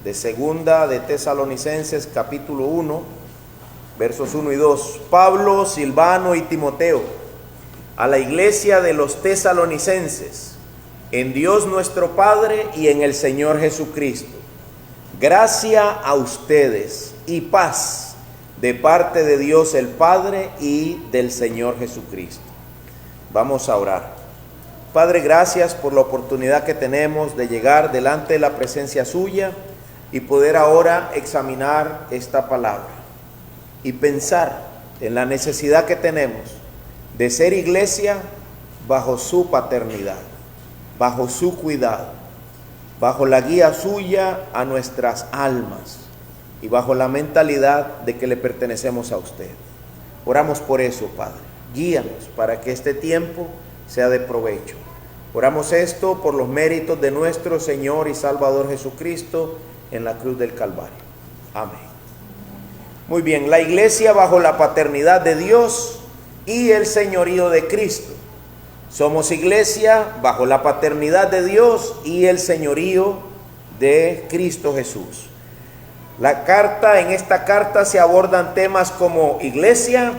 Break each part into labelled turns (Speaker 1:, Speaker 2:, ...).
Speaker 1: de segunda de Tesalonicenses capítulo 1, versos 1 y 2. Pablo, Silvano y Timoteo, a la iglesia de los tesalonicenses, en Dios nuestro Padre y en el Señor Jesucristo. Gracia a ustedes y paz de parte de Dios el Padre y del Señor Jesucristo. Vamos a orar. Padre, gracias por la oportunidad que tenemos de llegar delante de la presencia suya y poder ahora examinar esta palabra y pensar en la necesidad que tenemos de ser iglesia bajo su paternidad, bajo su cuidado, bajo la guía suya a nuestras almas y bajo la mentalidad de que le pertenecemos a usted. Oramos por eso, Padre. Guíanos para que este tiempo sea de provecho. Oramos esto por los méritos de nuestro Señor y Salvador Jesucristo en la cruz del Calvario. Amén. Muy bien, la iglesia bajo la paternidad de Dios y el señorío de Cristo. Somos iglesia bajo la paternidad de Dios y el señorío de Cristo Jesús. En esta carta se abordan temas como iglesia,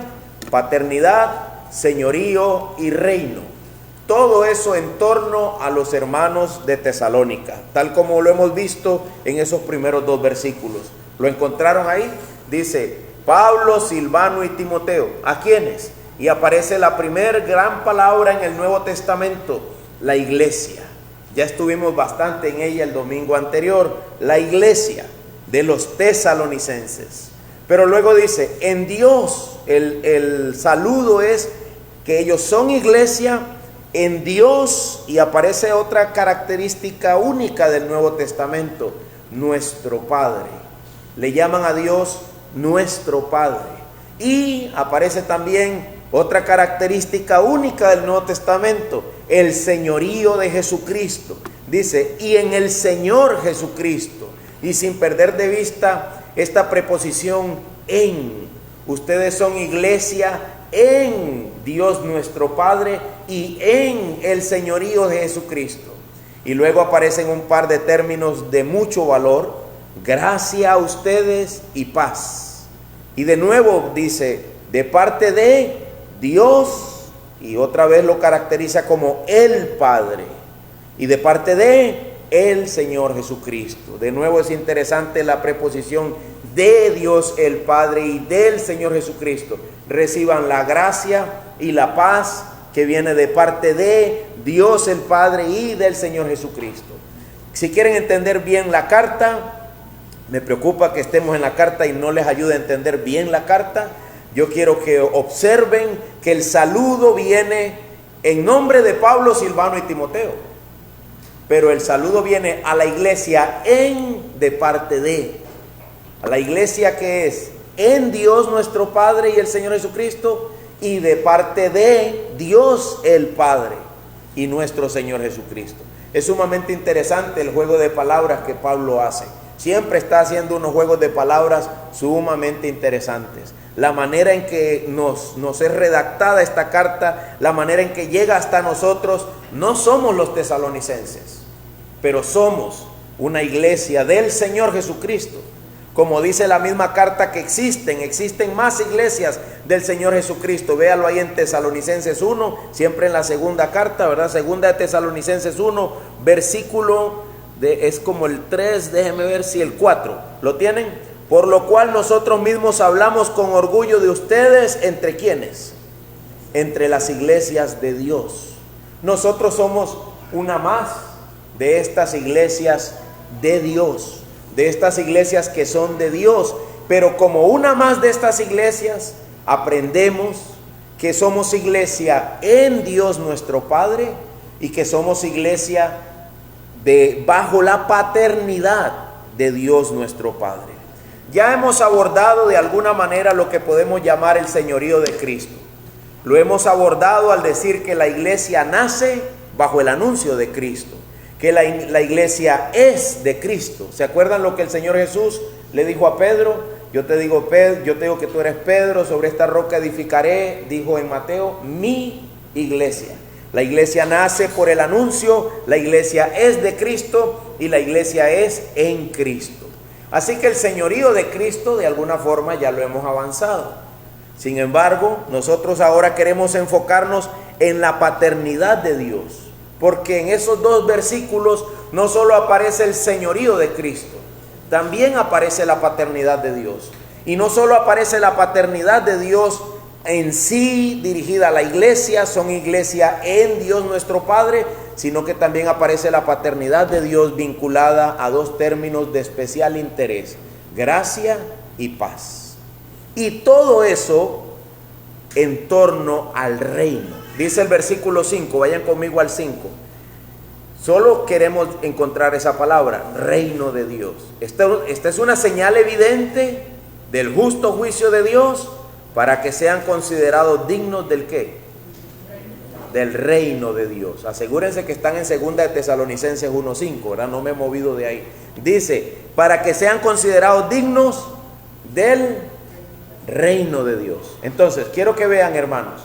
Speaker 1: paternidad, señorío y reino. Todo eso en torno a los hermanos de Tesalónica, tal como lo hemos visto en esos primeros dos versículos. ¿Lo encontraron ahí? Dice, Pablo, Silvano y Timoteo. ¿A quiénes? Y aparece la primer gran palabra en el Nuevo Testamento, la iglesia. Ya estuvimos bastante en ella el domingo anterior, la iglesia de los tesalonicenses. Pero luego dice, en Dios, el saludo es que ellos son iglesia en Dios, y aparece otra característica única del Nuevo Testamento, nuestro Padre. Le llaman a Dios nuestro Padre. Y aparece también otra característica única del Nuevo Testamento, el señorío de Jesucristo. Dice, y en el Señor Jesucristo. Y sin perder de vista esta preposición en. Ustedes son iglesia en Dios nuestro Padre y en el señorío de Jesucristo. Y luego aparecen un par de términos de mucho valor: gracia a ustedes y paz. Y de nuevo dice, de parte de Dios, y otra vez lo caracteriza como el Padre, y de parte de el Señor Jesucristo. De nuevo es interesante la preposición de Dios el Padre y del Señor Jesucristo. Reciban la gracia y la paz que viene de parte de Dios el Padre y del Señor Jesucristo. Si quieren entender bien la carta, me preocupa que estemos en la carta y no les ayude a entender bien la carta. Yo quiero que observen que el saludo viene en nombre de Pablo, Silvano y Timoteo. Pero el saludo viene a la iglesia de parte de. A la iglesia que es en Dios nuestro Padre y el Señor Jesucristo, y de parte de Dios el Padre y nuestro Señor Jesucristo. Es sumamente interesante el juego de palabras que Pablo hace. Siempre está haciendo unos juegos de palabras sumamente interesantes. La manera en que nos es redactada esta carta, la manera en que llega hasta nosotros. No somos los tesalonicenses, pero somos una iglesia del Señor Jesucristo. Como dice la misma carta que existen más iglesias del Señor Jesucristo. Véalo ahí en Tesalonicenses 1, siempre en la segunda carta, ¿verdad? Segunda de Tesalonicenses 1, versículo es como el 3, déjenme ver si el 4, ¿lo tienen? Por lo cual nosotros mismos hablamos con orgullo de ustedes, ¿entre quiénes? Entre las iglesias de Dios. Nosotros somos una más de estas iglesias de Dios, de estas iglesias que son de Dios. Pero como una más de estas iglesias, aprendemos que somos iglesia en Dios nuestro Padre y que somos iglesia bajo la paternidad de Dios nuestro Padre. Ya hemos abordado de alguna manera lo que podemos llamar el señorío de Cristo. Lo hemos abordado al decir que la iglesia nace bajo el anuncio de Cristo, que la iglesia es de Cristo. ¿Se acuerdan lo que el Señor Jesús le dijo a Pedro? Yo te digo que tú eres Pedro, sobre esta roca edificaré, dijo en Mateo, mi iglesia. La iglesia nace por el anuncio, la iglesia es de Cristo y la iglesia es en Cristo. Así que el señorío de Cristo de alguna forma ya lo hemos avanzado. Sin embargo, nosotros ahora queremos enfocarnos en la paternidad de Dios, porque en esos dos versículos no solo aparece el señorío de Cristo, también aparece la paternidad de Dios. Y no solo aparece la paternidad de Dios en sí dirigida a la iglesia, son iglesia en Dios nuestro Padre, sino que también aparece la paternidad de Dios vinculada a dos términos de especial interés: gracia y paz. Y todo eso en torno al reino. Dice el versículo 5, vayan conmigo al 5. Solo queremos encontrar esa palabra, reino de Dios. Esta es una señal evidente del justo juicio de Dios para que sean considerados dignos ¿del qué? Del reino de Dios. Asegúrense que están en 2 de Tesalonicenses 1:5, ¿verdad? No me he movido de ahí. Dice, para que sean considerados dignos del reino de Dios. Entonces, quiero que vean, hermanos,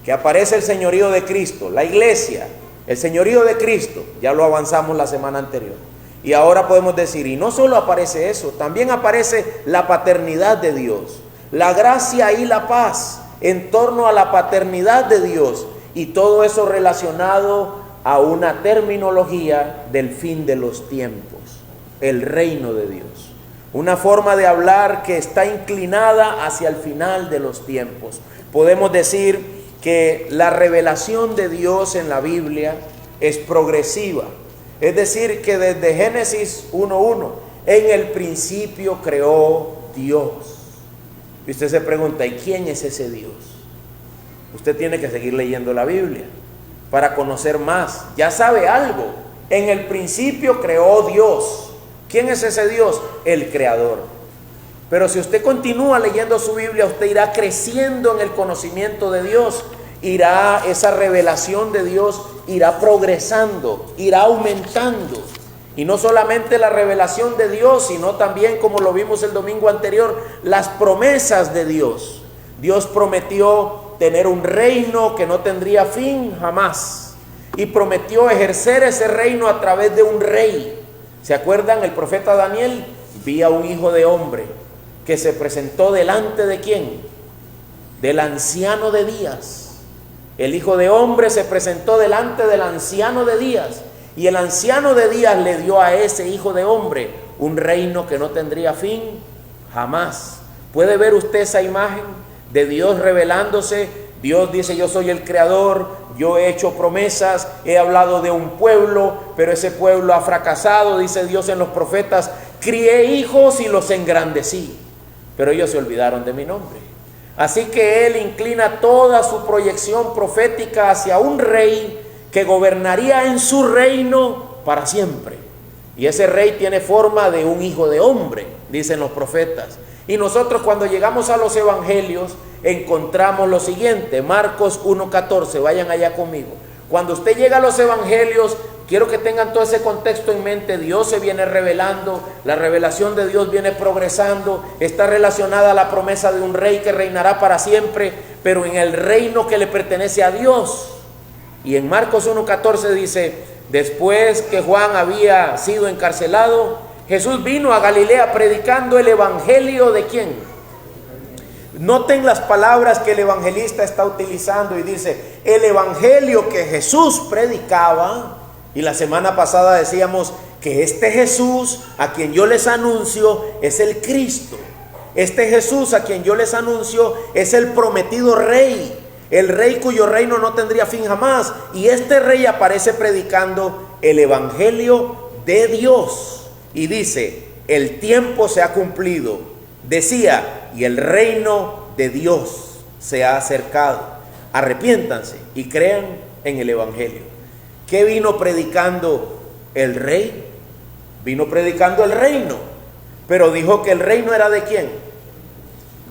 Speaker 1: que aparece el señorío de Cristo, la iglesia, el señorío de Cristo, ya lo avanzamos la semana anterior. Y ahora podemos decir, y no solo aparece eso, también aparece la paternidad de Dios, la gracia y la paz en torno a la paternidad de Dios, y todo eso relacionado a una terminología del fin de los tiempos, el reino de Dios. Una forma de hablar que está inclinada hacia el final de los tiempos. Podemos decir que la revelación de Dios en la Biblia es progresiva. Es decir, que desde Génesis 1:1, en el principio creó Dios. Y usted se pregunta, ¿y quién es ese Dios? Usted tiene que seguir leyendo la Biblia para conocer más. Ya sabe algo. En el principio creó Dios. ¿Quién es ese Dios? El Creador. Pero si usted continúa leyendo su Biblia, usted irá creciendo en el conocimiento de Dios. Esa revelación de Dios irá progresando, irá aumentando. Y no solamente la revelación de Dios, sino también, como lo vimos el domingo anterior, las promesas de Dios. Dios prometió tener un reino que no tendría fin jamás. Y prometió ejercer ese reino a través de un rey. ¿Se acuerdan? El profeta Daniel vi a un hijo de hombre que se presentó delante de ¿quién? Del anciano de días. El hijo de hombre se presentó delante del anciano de días, y el anciano de días le dio a ese hijo de hombre un reino que no tendría fin jamás. ¿Puede ver usted esa imagen de Dios revelándose? Dios dice, yo soy el creador, yo he hecho promesas, he hablado de un pueblo, pero ese pueblo ha fracasado, dice Dios en los profetas, crié hijos y los engrandecí, pero ellos se olvidaron de mi nombre. Así que Él inclina toda su proyección profética hacia un rey que gobernaría en su reino para siempre. Y ese rey tiene forma de un hijo de hombre, dicen los profetas. Y nosotros cuando llegamos a los evangelios encontramos lo siguiente, Marcos 1:14, vayan allá conmigo. Cuando usted llega a los evangelios, quiero que tengan todo ese contexto en mente. Dios se viene revelando, la revelación de Dios viene progresando, está relacionada a la promesa de un rey que reinará para siempre, pero en el reino que le pertenece a Dios. Y en Marcos 1:14 dice, después que Juan había sido encarcelado, Jesús vino a Galilea predicando el evangelio ¿de quién? Noten las palabras que el evangelista está utilizando y dice, el evangelio que Jesús predicaba. Y la semana pasada decíamos que este Jesús a quien yo les anuncio es el Cristo. Este Jesús a quien yo les anuncio es el prometido rey, el rey cuyo reino no tendría fin jamás. Y este rey aparece predicando el evangelio de Dios. Y dice, el tiempo se ha cumplido. Decía, y el reino de Dios se ha acercado. Arrepiéntanse y crean en el evangelio. ¿Qué vino predicando el rey? Vino predicando el reino, pero dijo que el reino era ¿de quién?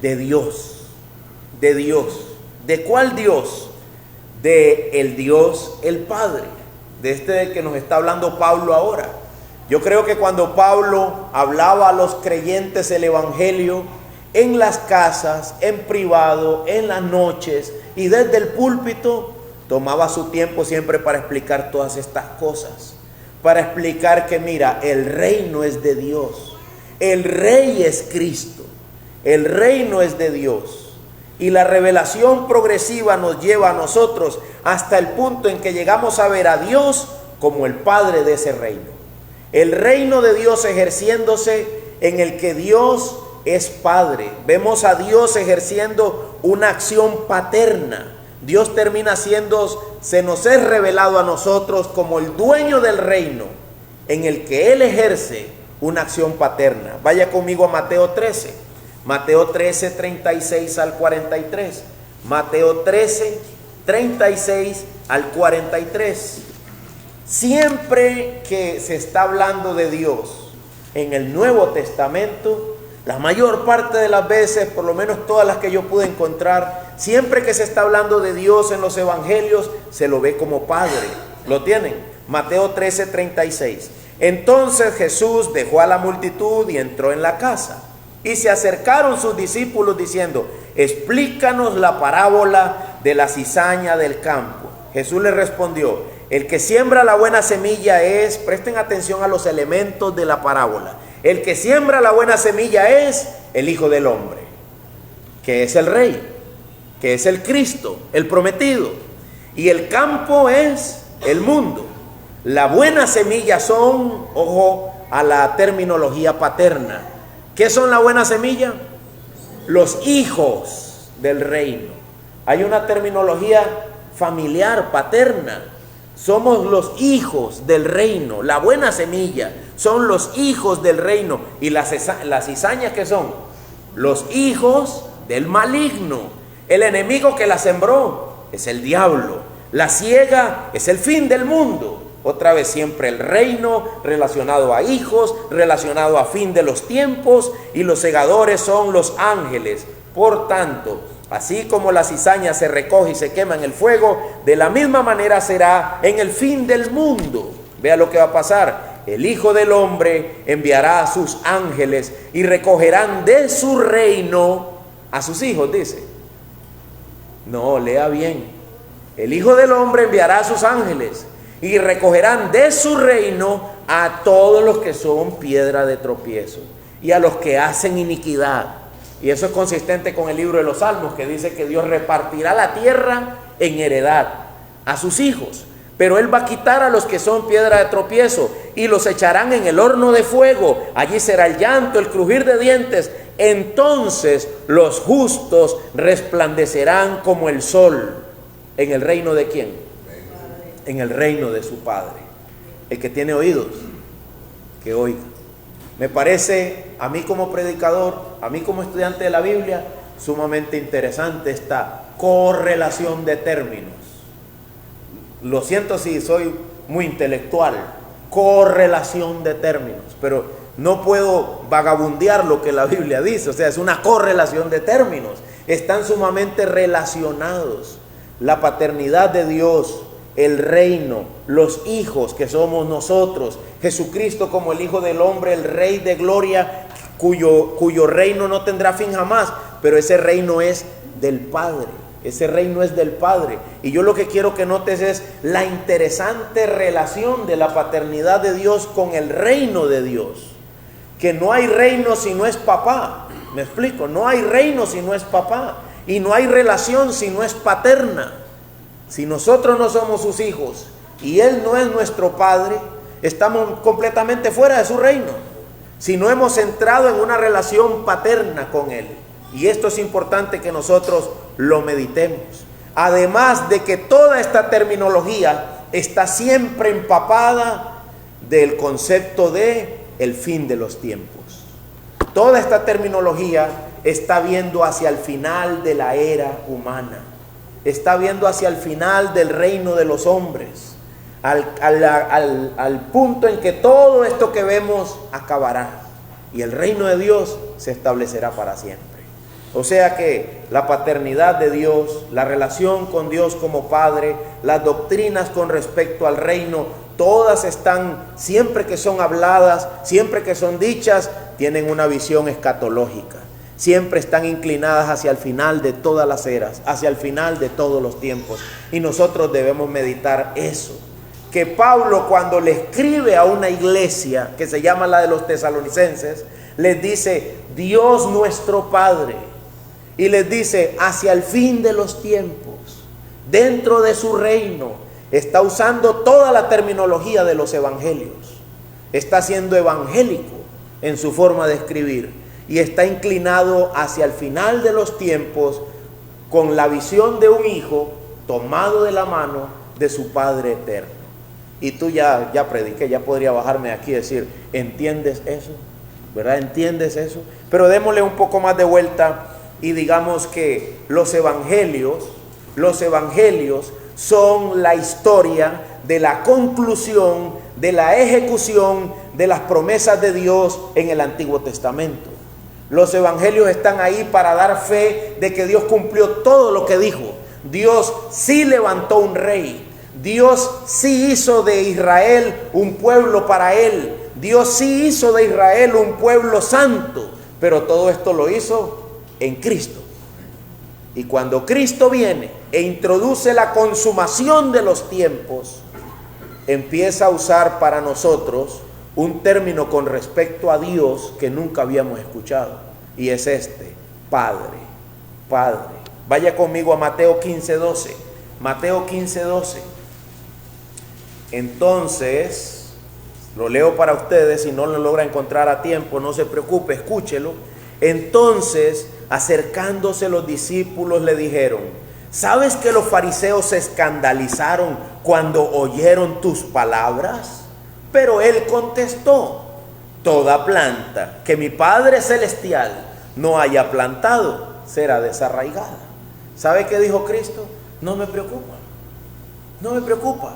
Speaker 1: De Dios, de Dios. ¿De cuál Dios? De el Dios, el Padre, de este del que nos está hablando Pablo ahora. Yo creo que cuando Pablo hablaba a los creyentes el evangelio, en las casas, en privado, en las noches y desde el púlpito, tomaba su tiempo siempre para explicar todas estas cosas, para explicar que mira, el reino es de Dios, El Rey es Cristo. El reino es de Dios. Y la revelación progresiva nos lleva a nosotros hasta el punto en que llegamos a ver a Dios como el Padre de ese reino. El reino de Dios ejerciéndose en el que Dios es Padre. Vemos a Dios ejerciendo una acción paterna. Dios termina siendo, se nos es revelado a nosotros como el dueño del reino, en el que Él ejerce una acción paterna. Vaya conmigo a Mateo 13. Mateo 13, 36 al 43. Mateo 13, 36 al 43. Siempre que se está hablando de Dios en el Nuevo Testamento, la mayor parte de las veces, por lo menos todas las que yo pude encontrar, siempre que se está hablando de Dios en los evangelios, se lo ve como Padre. ¿Lo tienen? Mateo 13, 36. Entonces Jesús dejó a la multitud y entró en la casa. Y se acercaron sus discípulos diciendo: explícanos la parábola de la cizaña del campo. Jesús les respondió: el que siembra la buena semilla es, presten atención a los elementos de la parábola, el que siembra la buena semilla es el Hijo del Hombre, que es el Rey, que es el Cristo, el prometido. Y el campo es el mundo. La buena semilla son, ojo a la terminología paterna. ¿Qué son la buena semilla? Los hijos del reino. Hay una terminología familiar, paterna. Somos los hijos del reino. La buena semilla son los hijos del reino. Y las cizañas, ¿qué son? Los hijos del maligno. El enemigo que la sembró es el diablo. La siega es el fin del mundo. Otra vez siempre el reino relacionado a hijos, relacionado a fin de los tiempos, y los segadores son los ángeles. Por tanto, así como la cizaña se recoge y se quema en el fuego, de la misma manera será en el fin del mundo. Vea lo que va a pasar. El Hijo del Hombre enviará a sus ángeles y recogerán de su reino a sus hijos, dice. No, lea bien. El Hijo del Hombre enviará a sus ángeles y recogerán de su reino a todos los que son piedra de tropiezo y a los que hacen iniquidad. Y eso es consistente con el libro de los Salmos, que dice que Dios repartirá la tierra en heredad a sus hijos. Pero Él va a quitar a los que son piedra de tropiezo y los echarán en el horno de fuego. Allí será el llanto, el crujir de dientes. Entonces los justos resplandecerán como el sol. ¿En el reino de quién? En el reino de su Padre. El que tiene oídos, que oiga. Me parece, a mí como predicador, a mí como estudiante de la Biblia, sumamente interesante esta correlación de términos. Lo siento si soy muy intelectual, correlación de términos, pero no puedo vagabundear lo que la Biblia dice. O sea, es una correlación de términos, están sumamente relacionados. La paternidad de Dios, el reino, los hijos que somos nosotros, Jesucristo como el Hijo del Hombre, el Rey de gloria, cuyo reino no tendrá fin jamás, pero ese reino es del Padre, ese reino es del Padre. Y yo lo que quiero que notes es la interesante relación de la paternidad de Dios con el reino de Dios, que no hay reino si no es papá. ¿Me explico? No hay reino si no es papá, y no hay relación si no es paterna. Si nosotros no somos sus hijos y Él no es nuestro Padre, estamos completamente fuera de su reino. Si no hemos entrado en una relación paterna con Él. Y esto es importante que nosotros lo meditemos. Además de que toda esta terminología está siempre empapada del concepto de el fin de los tiempos. Toda esta terminología está viendo hacia el final de la era humana. Está viendo hacia el final del reino de los hombres, al punto en que todo esto que vemos acabará y el reino de Dios se establecerá para siempre. O sea que la paternidad de Dios, la relación con Dios como Padre, las doctrinas con respecto al reino, todas están, siempre que son habladas, siempre que son dichas, tienen una visión escatológica. Siempre están inclinadas hacia el final de todas las eras, hacia el final de todos los tiempos. Y nosotros debemos meditar eso, que Pablo, cuando le escribe a una iglesia que se llama la de los tesalonicenses, les dice: Dios nuestro Padre, y les dice: hacia el fin de los tiempos, dentro de su reino, está usando toda la terminología de los evangelios, está siendo evangélico en su forma de escribir, y está inclinado hacia el final de los tiempos con la visión de un hijo tomado de la mano de su Padre eterno. Y tú ya prediqué, ya podría bajarme aquí y decir: ¿entiendes eso? ¿Verdad? ¿Entiendes eso? Pero démosle un poco más de vuelta y digamos que los evangelios son la historia de la conclusión, de la ejecución de las promesas de Dios en el Antiguo Testamento. Los evangelios están ahí para dar fe de que Dios cumplió todo lo que dijo. Dios sí levantó un rey. Dios sí hizo de Israel un pueblo para Él. Dios sí hizo de Israel un pueblo santo. Pero todo esto lo hizo en Cristo. Y cuando Cristo viene e introduce la consumación de los tiempos, empieza a usar para nosotros un término con respecto a Dios que nunca habíamos escuchado, y es este: Padre. Padre. Vaya conmigo a Mateo 15:12. Mateo 15:12. Entonces, lo leo para ustedes, si no lo logra encontrar a tiempo, no se preocupe, escúchelo. Entonces, acercándose los discípulos, le dijeron: ¿sabes que los fariseos se escandalizaron cuando oyeron tus palabras? Pero él contestó: toda planta que mi Padre Celestial no haya plantado será desarraigada. ¿Sabe qué dijo Cristo? No me preocupa, no me preocupa.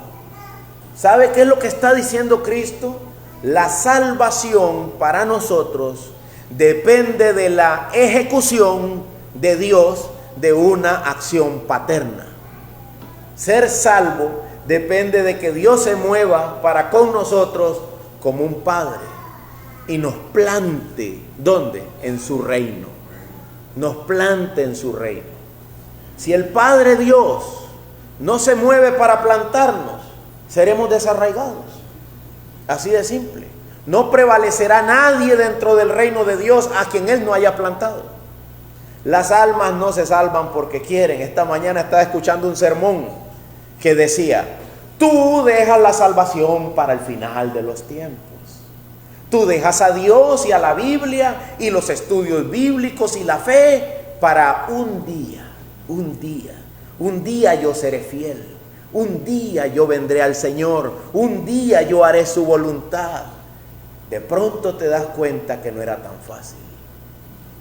Speaker 1: ¿Sabe qué es lo que está diciendo Cristo? La salvación para nosotros depende de la ejecución de Dios de una acción paterna. Ser salvo depende de que Dios se mueva para con nosotros como un padre y nos plante. ¿Dónde? En su reino. Nos plante en su reino. Si el Padre Dios no se mueve para plantarnos, seremos desarraigados. Así de simple. No prevalecerá nadie dentro del reino de Dios a quien Él no haya plantado. Las almas no se salvan porque quieren. Esta mañana estaba escuchando un sermón que decía: tú dejas la salvación para el final de los tiempos. Tú dejas a Dios y a la Biblia y los estudios bíblicos y la fe para un día yo seré fiel. Un día yo vendré al Señor. Un día yo haré su voluntad. De pronto te das cuenta que no era tan fácil.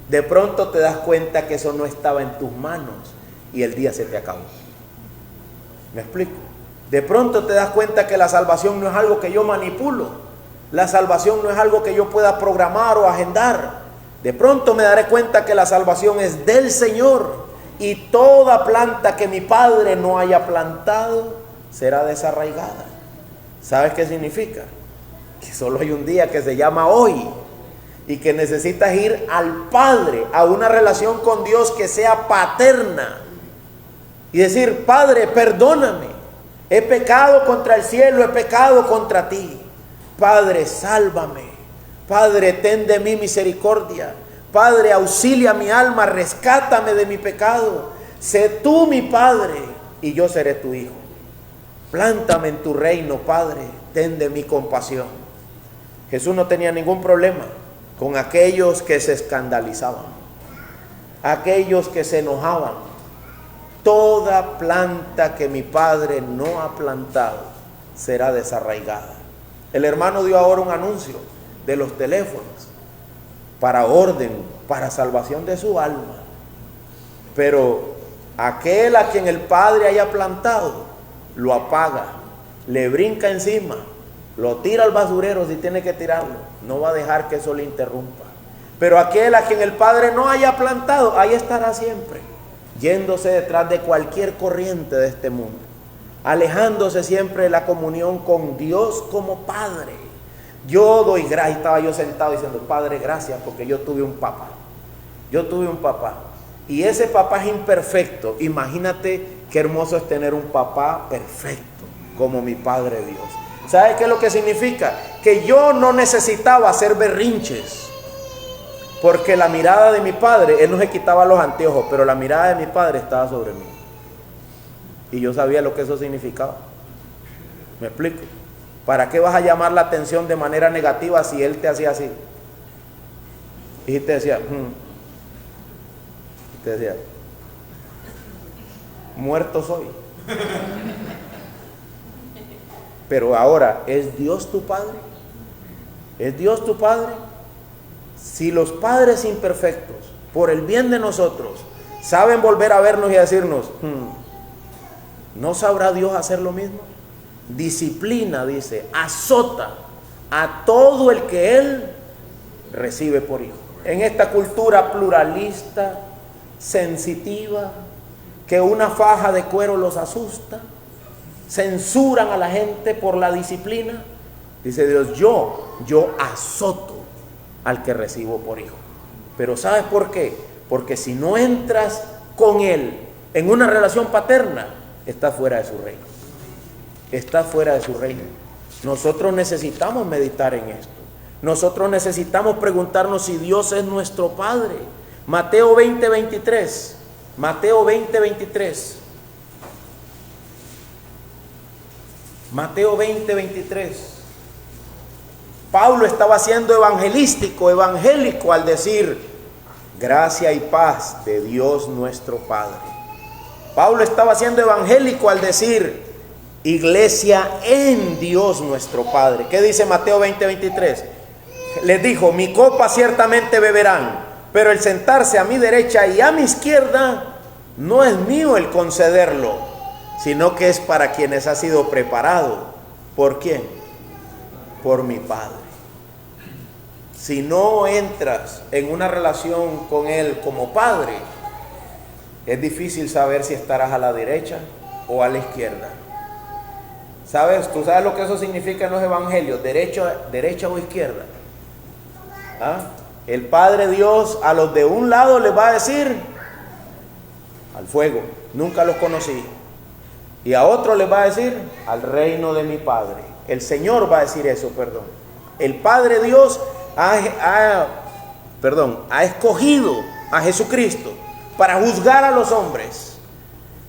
Speaker 1: De pronto te das cuenta que eso no estaba en tus manos y el día se te acabó. ¿Me explico? De pronto te das cuenta que la salvación no es algo que yo manipulo. La salvación no es algo que yo pueda programar o agendar. De pronto me daré cuenta que la salvación es del Señor, y toda planta que mi Padre no haya plantado será desarraigada. ¿Sabes qué significa? Que solo hay un día que se llama hoy, y que necesitas ir al Padre, a una relación con Dios que sea paterna, y decir: Padre, perdóname, he pecado contra el cielo, he pecado contra ti. Padre, sálvame. Padre, ten de mí misericordia. Padre, auxilia mi alma, rescátame de mi pecado. Sé tú mi Padre y yo seré tu hijo. Plántame en tu reino, Padre, ten de mí compasión. Jesús no tenía ningún problema con aquellos que se escandalizaban, aquellos que se enojaban. Toda planta que mi Padre no ha plantado será desarraigada. El hermano dio ahora un anuncio de los teléfonos para orden, para salvación de su alma. Pero aquel a quien el Padre haya plantado, lo apaga, le brinca encima, lo tira al basurero si tiene que tirarlo. No va a dejar que eso le interrumpa. Pero aquel a quien el Padre no haya plantado, ahí estará siempre, yéndose detrás de cualquier corriente de este mundo, alejándose siempre de la comunión con Dios como Padre. Yo doy gracias. Estaba yo sentado diciendo: Padre, gracias porque yo tuve un papá. Yo tuve un papá. Y ese papá es imperfecto. Imagínate qué hermoso es tener un papá perfecto. como mi Padre Dios. ¿Sabe qué es lo que significa? Que yo no necesitaba hacer berrinches, porque la mirada de mi Padre, Él no se quitaba los anteojos, pero la mirada de mi Padre estaba sobre mí. Y yo sabía lo que eso significaba. ¿Me explico? ¿Para qué vas a llamar la atención de manera negativa si Él te hacía así? Y te decía, y te decía, muerto soy. Pero ahora, ¿es Dios tu Padre? ¿Es Dios tu Padre? Si los padres imperfectos, por el bien de nosotros, saben volver a vernos y a decirnos, ¿no sabrá Dios hacer lo mismo? Disciplina, dice, azota a todo el que Él recibe por hijo. En esta cultura pluralista, sensitiva, que una faja de cuero los asusta, censuran a la gente por la disciplina, dice Dios, yo azoto al que recibo por hijo. Pero ¿sabes por qué? Porque si no entras con Él en una relación paterna, estás fuera de su reino. Estás fuera de su reino. Nosotros necesitamos meditar en esto. Nosotros necesitamos preguntarnos si Dios es nuestro Padre. Mateo 20:23. Mateo 20:23. Mateo 20:23. Pablo estaba siendo evangélico al decir, gracia y paz de Dios nuestro Padre. Pablo estaba siendo evangélico al decir, iglesia en Dios nuestro Padre. ¿Qué dice Mateo 20:23? Les dijo, mi copa ciertamente beberán, pero el sentarse a mi derecha y a mi izquierda no es mío el concederlo, sino que es para quienes ha sido preparado. ¿Por quién? Por mi Padre. Si no entras en una relación con Él como Padre, es difícil saber si estarás a la derecha o a la izquierda. ¿Sabes? ¿Tú sabes lo que eso significa en los evangelios? Derecha o izquierda. ¿Ah? El Padre Dios a los de un lado les va a decir, al fuego, nunca los conocí. Y a otro les va a decir, al reino de mi Padre. El Señor va a decir eso, perdón. El Padre Dios ha escogido a Jesucristo para juzgar a los hombres.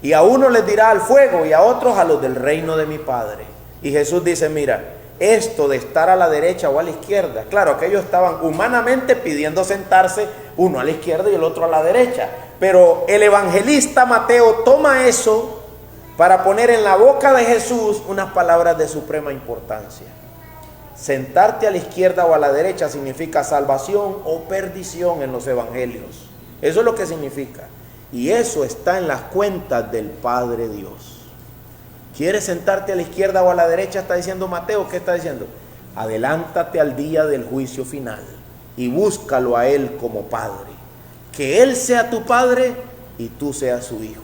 Speaker 1: Y a uno les dirá al fuego y a otros a los del reino de mi Padre. Y Jesús dice, mira, esto de estar a la derecha o a la izquierda, claro que ellos estaban humanamente pidiendo sentarse uno a la izquierda y el otro a la derecha, pero el evangelista Mateo toma eso para poner en la boca de Jesús unas palabras de suprema importancia. Sentarte a la izquierda o a la derecha significa salvación o perdición en los evangelios. Eso es lo que significa. Y eso está en las cuentas del Padre Dios. ¿Quieres sentarte a la izquierda o a la derecha? Está diciendo Mateo. ¿Qué está diciendo? Adelántate al día del juicio final y búscalo a Él como Padre. Que Él sea tu Padre y tú seas su hijo.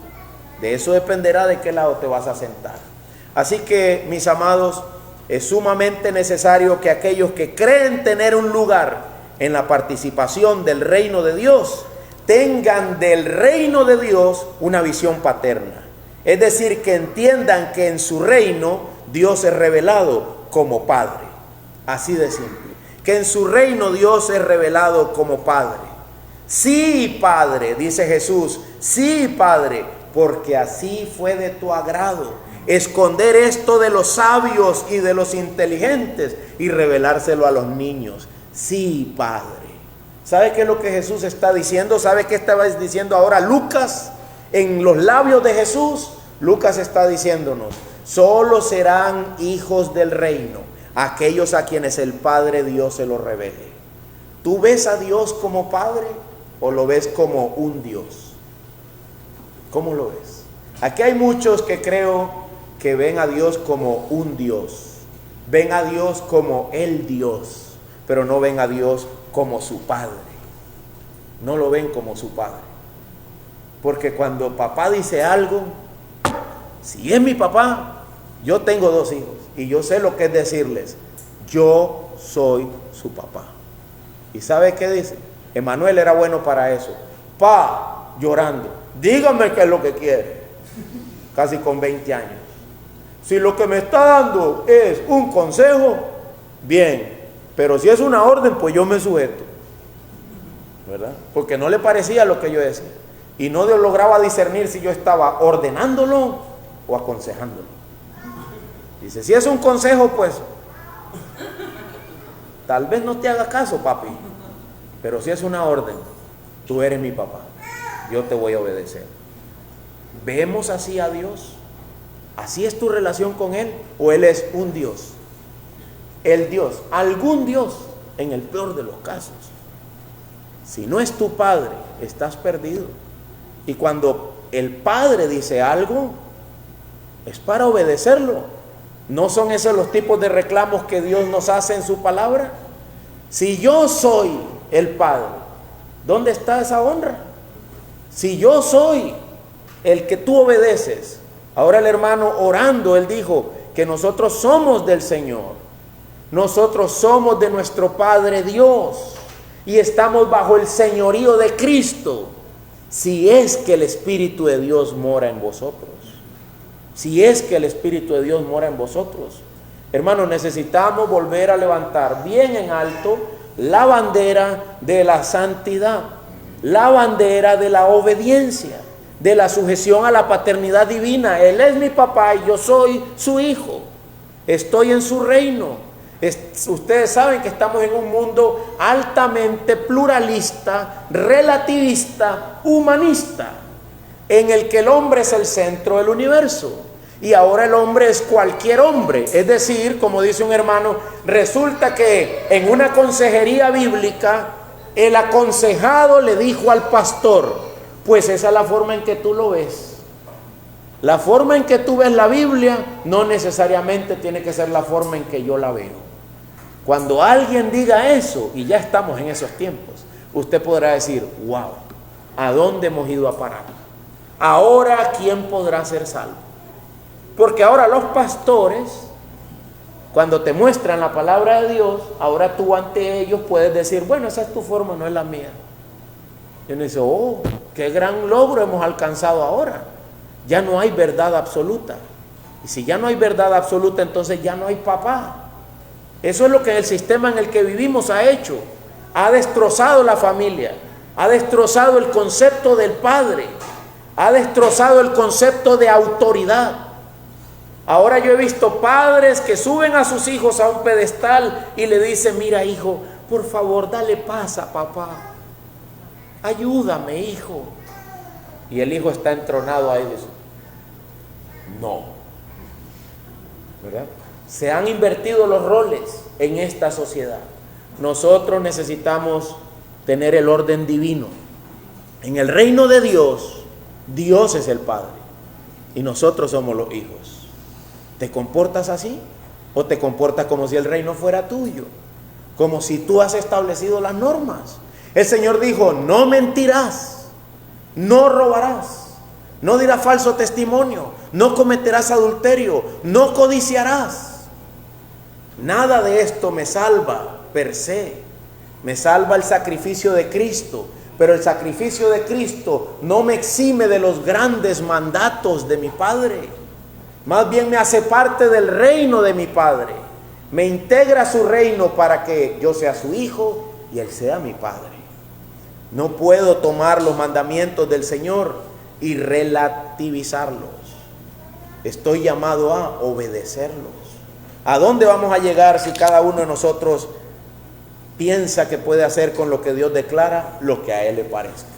Speaker 1: De eso dependerá de qué lado te vas a sentar. Así que, mis amados, es sumamente necesario que aquellos que creen tener un lugar en la participación del reino de Dios, tengan del reino de Dios una visión paterna. Es decir, que entiendan que en su reino Dios es revelado como Padre. Así de simple. Que en su reino Dios es revelado como Padre. Sí, Padre, dice Jesús, sí, Padre, porque así fue de tu agrado esconder esto de los sabios y de los inteligentes y revelárselo a los niños. Sí, Padre. ¿Sabe qué es lo que Jesús está diciendo? ¿Sabe qué estaba diciendo ahora Lucas? En los labios de Jesús, Lucas está diciéndonos, solo serán hijos del reino aquellos a quienes el Padre Dios se lo revele. ¿Tú ves a Dios como Padre o lo ves como un Dios? ¿Cómo lo ves? Aquí hay muchos que creo que ven a Dios como un Dios. Ven a Dios como el Dios, pero no ven a Dios como su Padre. No lo ven como su Padre. Porque cuando papá dice algo, si es mi papá, yo tengo 2 hijos y yo sé lo que es decirles, yo soy su papá. ¿Y sabe qué dice? Emanuel era bueno para eso. Llorando, dígame qué es lo que quiere. Casi con 20 años. Si lo que me está dando es un consejo, bien, pero si es una orden, pues yo me sujeto, ¿verdad? Porque no le parecía lo que yo decía y no lograba discernir si yo estaba ordenándolo o aconsejándolo. Dice, si es un consejo, pues tal vez no te haga caso, papi, pero si es una orden, tú eres mi papá, yo te voy a obedecer. ¿Vemos así a Dios? ¿Así es tu relación con Él? ¿O Él es un Dios? El Dios, algún Dios, en el peor de los casos. Si no es tu Padre, estás perdido. Y cuando el Padre dice algo, es para obedecerlo. ¿No son esos los tipos de reclamos que Dios nos hace en su palabra? Si yo soy el Padre, ¿dónde está esa honra? Si yo soy el que tú obedeces. Ahora el hermano orando, él dijo que nosotros somos del Señor. Nosotros somos de nuestro Padre Dios y estamos bajo el señorío de Cristo. Si es que el Espíritu de Dios mora en vosotros. Si es que el Espíritu de Dios mora en vosotros. Hermanos, necesitamos volver a levantar bien en alto la bandera de la santidad, la bandera de la obediencia, de la sujeción a la paternidad divina. Él es mi papá y yo soy su hijo. Estoy en su reino. Ustedes saben que estamos en un mundo altamente pluralista, relativista, humanista, en el que el hombre es el centro del universo. Y ahora el hombre es cualquier hombre. Es decir, como dice un hermano, resulta que en una consejería bíblica, el aconsejado le dijo al pastor, pues esa es la forma en que tú lo ves. La forma en que tú ves la Biblia no necesariamente tiene que ser la forma en que yo la veo. Cuando alguien diga eso, y ya estamos en esos tiempos, usted podrá decir, wow, ¿a dónde hemos ido a parar? Ahora, ¿quién podrá ser salvo? Porque ahora los pastores, cuando te muestran la palabra de Dios, ahora tú ante ellos puedes decir, bueno, esa es tu forma, no es la mía. Y uno dice, oh, qué gran logro hemos alcanzado ahora. Ya no hay verdad absoluta. Y si ya no hay verdad absoluta, entonces ya no hay papá. Eso es lo que el sistema en el que vivimos ha hecho. Ha destrozado la familia, ha destrozado el concepto del padre, ha destrozado el concepto de autoridad. Ahora yo he visto padres que suben a sus hijos a un pedestal y le dicen, mira hijo, por favor dale paz a papá, ayúdame hijo. Y el hijo está entronado ahí y dice, no, ¿verdad? Se han invertido los roles en esta sociedad. Nosotros necesitamos tener el orden divino. En el reino de Dios, Dios es el Padre y nosotros somos los hijos. ¿Te comportas así? ¿O te comportas como si el reino fuera tuyo? Como si tú has establecido las normas. El Señor dijo, no mentirás, no robarás, no dirás falso testimonio, no cometerás adulterio, no codiciarás. Nada de esto me salva per se. Me salva el sacrificio de Cristo, pero el sacrificio de Cristo no me exime de los grandes mandatos de mi Padre. Más bien me hace parte del reino de mi Padre. Me integra a su reino para que yo sea su hijo y Él sea mi Padre. No puedo tomar los mandamientos del Señor y relativizarlos. Estoy llamado a obedecerlos. ¿A dónde vamos a llegar si cada uno de nosotros piensa que puede hacer con lo que Dios declara lo que a Él le parezca?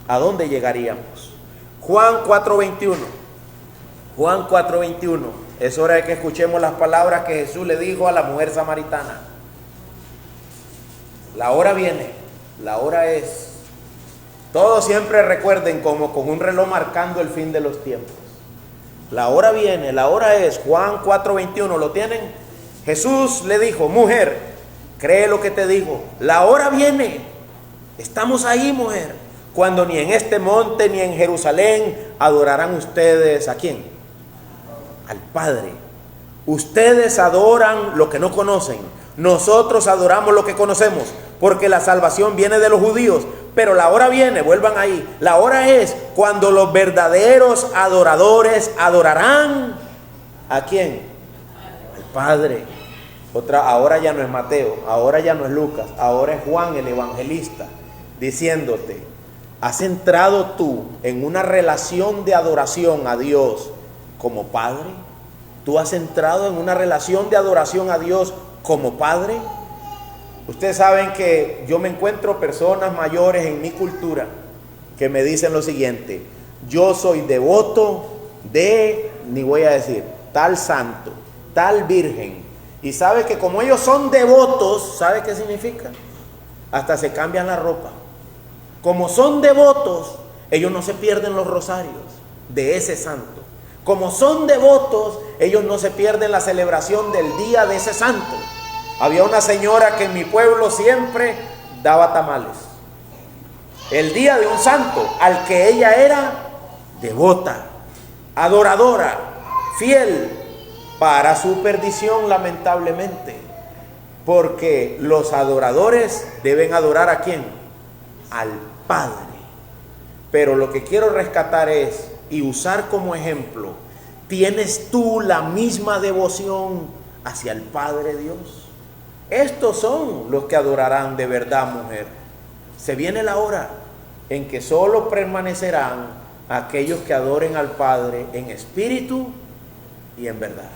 Speaker 1: ¿A dónde llegaríamos? Juan 4:21. Juan 4:21. Es hora de que escuchemos las palabras que Jesús le dijo a la mujer samaritana. La hora viene, la hora es. Todos siempre recuerden como con un reloj marcando el fin de los tiempos. La hora viene, la hora es. Juan 4:21, ¿lo tienen? Jesús le dijo, mujer, cree lo que te digo, la hora viene. Estamos ahí, mujer, cuando ni en este monte ni en Jerusalén adorarán ustedes, ¿a quién? Al Padre. Ustedes adoran lo que no conocen, nosotros adoramos lo que conocemos, porque la salvación viene de los judíos. Pero la hora viene, vuelvan ahí, la hora es cuando los verdaderos adoradores adorarán ¿A quién? Al Padre. Ahora ya no es Mateo, ahora ya no es Lucas, ahora es Juan el evangelista, diciéndote, ¿has entrado tú en una relación de adoración a Dios como Padre? ¿Tú has entrado en una relación de adoración a Dios como Padre? Ustedes saben que yo me encuentro personas mayores en mi cultura que me dicen lo siguiente: yo soy devoto de, ni voy a decir, tal santo, tal virgen. Y sabe que como ellos son devotos, ¿sabe qué significa? Hasta se cambian la ropa. Como son devotos, ellos no se pierden los rosarios de ese santo. Como son devotos, ellos no se pierden la celebración del día de ese santo. Había una señora que en mi pueblo siempre daba tamales. El día de un santo al que ella era devota, adoradora, fiel, para su perdición lamentablemente. Porque los adoradores deben adorar ¿a quién? Al Padre. Pero lo que quiero rescatar es, y usar como ejemplo, ¿tienes tú la misma devoción hacia el Padre Dios? Estos son los que adorarán de verdad, mujer. Se viene la hora en que solo permanecerán aquellos que adoren al Padre en espíritu y en verdad.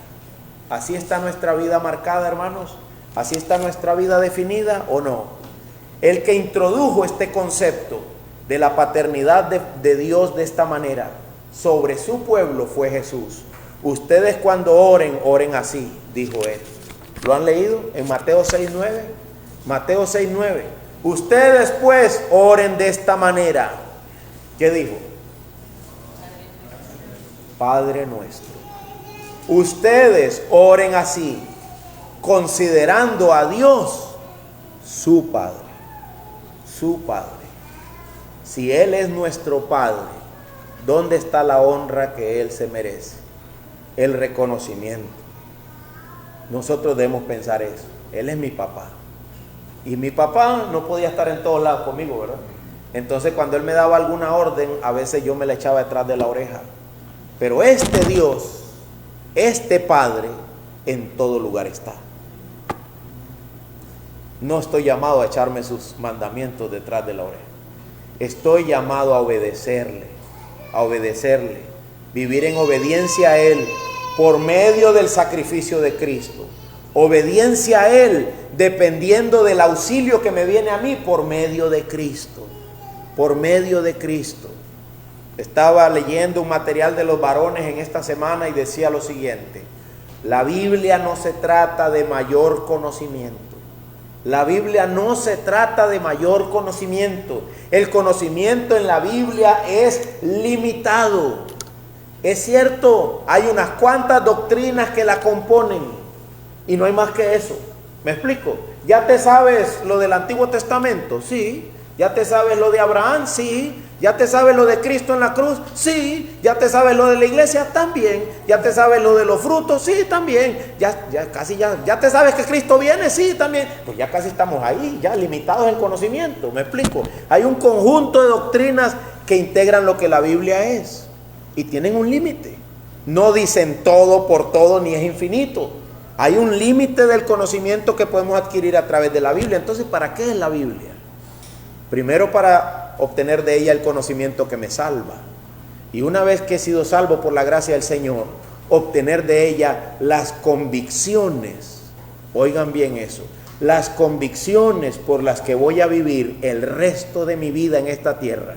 Speaker 1: Así está nuestra vida marcada, hermanos. Así está nuestra vida definida, ¿o no? El que introdujo este concepto de la paternidad de Dios de esta manera sobre su pueblo fue Jesús. Ustedes cuando oren, oren así, dijo él. ¿Lo han leído en Mateo 6:9? Mateo 6:9. Ustedes pues oren de esta manera. ¿Qué dijo? Padre nuestro. Ustedes oren así, considerando a Dios su Padre. Su Padre. Si Él es nuestro Padre, ¿dónde está la honra que Él se merece? El reconocimiento. Nosotros debemos pensar eso. Él es mi papá. Y mi papá no podía estar en todos lados conmigo, ¿verdad? Entonces cuando Él me daba alguna orden, a veces yo me la echaba detrás de la oreja. Pero este Dios, este Padre, en todo lugar está. No estoy llamado a echarme sus mandamientos detrás de la oreja. Estoy llamado a obedecerle, vivir en obediencia a Él por medio del sacrificio de Cristo. Obediencia a Él dependiendo del auxilio que me viene a mí por medio de Cristo. Por medio de Cristo. Estaba leyendo un material de los varones en esta semana y decía lo siguiente: la Biblia no se trata de mayor conocimiento. La Biblia no se trata de mayor conocimiento. El conocimiento en la Biblia es limitado. Es cierto, hay unas cuantas doctrinas que la componen y no hay más que eso. ¿Me explico? ¿Ya te sabes lo del Antiguo Testamento? Sí. ¿Ya te sabes lo de Abraham? Sí. ¿Ya te sabes lo de Cristo en la cruz? Sí. ¿Ya te sabes lo de la iglesia? También. ¿Ya te sabes lo de los frutos? Sí, también. ¿Ya te sabes que Cristo viene? Sí, también. Pues ya casi estamos ahí, ya limitados en conocimiento. ¿Me explico? Hay un conjunto de doctrinas que integran lo que la Biblia es y tienen un límite. No dicen todo por todo ni es infinito. Hay un límite del conocimiento que podemos adquirir a través de la Biblia. Entonces, ¿para qué es la Biblia? Primero, para obtener de ella el conocimiento que me salva. Y una vez que he sido salvo por la gracia del Señor, obtener de ella las convicciones. Oigan bien eso. Las convicciones por las que voy a vivir el resto de mi vida en esta tierra,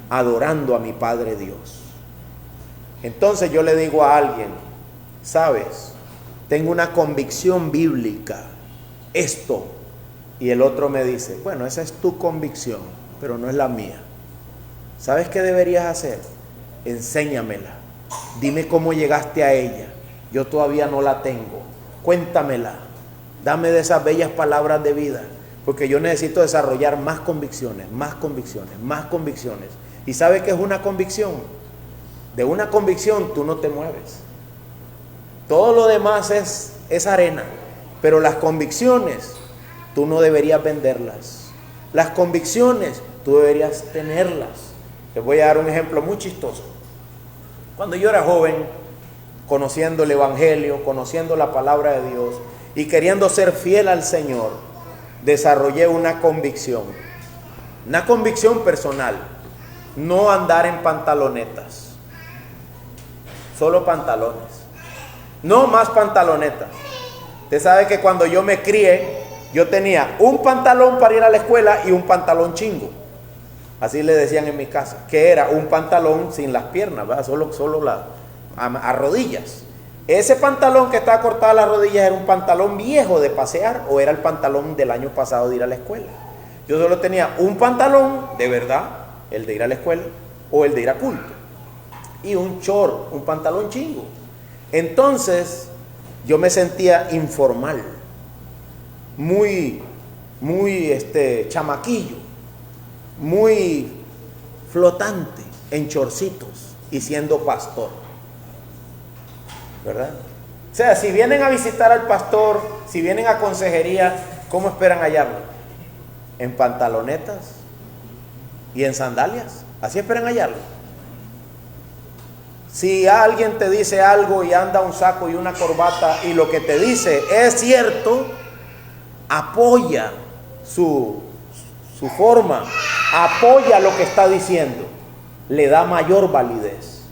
Speaker 1: adorando a mi Padre Dios. Entonces yo le digo a alguien, ¿sabes? Tengo una convicción bíblica. Esto. Y el otro me dice, bueno, esa es tu convicción, pero no es la mía. ¿Sabes qué deberías hacer? Enséñamela. Dime cómo llegaste a ella. Yo todavía no la tengo. Cuéntamela. Dame de esas bellas palabras de vida. Porque yo necesito desarrollar más convicciones, más convicciones, más convicciones. ¿Y sabes qué es una convicción? De una convicción tú no te mueves. Todo lo demás es arena. Pero las convicciones tú no deberías venderlas. Las convicciones tú deberías tenerlas. Les voy a dar un ejemplo muy chistoso. Cuando yo era joven, conociendo el Evangelio, conociendo la palabra de Dios y queriendo ser fiel al Señor, desarrollé una convicción personal: no andar en pantalonetas, solo pantalones, no más pantalonetas. Usted sabe que cuando yo me crié, yo tenía un pantalón para ir a la escuela y un pantalón chingo. Así le decían en mi casa, que era un pantalón sin las piernas, ¿verdad? Solo a rodillas. Ese pantalón que estaba cortado a las rodillas era un pantalón viejo de pasear, o era el pantalón del año pasado de ir a la escuela. Yo solo tenía un pantalón de verdad, el de ir a la escuela o el de ir a culto, y un short, un pantalón chingo. Entonces yo me sentía informal, muy chamaquillo, muy flotante en chorcitos y siendo pastor, ¿verdad? O sea, si vienen a visitar al pastor, si vienen a consejería, ¿cómo esperan hallarlo? ¿En pantalonetas y en sandalias? ¿Así esperan hallarlo? Si alguien te dice algo y anda un saco y una corbata y lo que te dice es cierto, apoya su forma, apoya lo que está diciendo, le da mayor validez.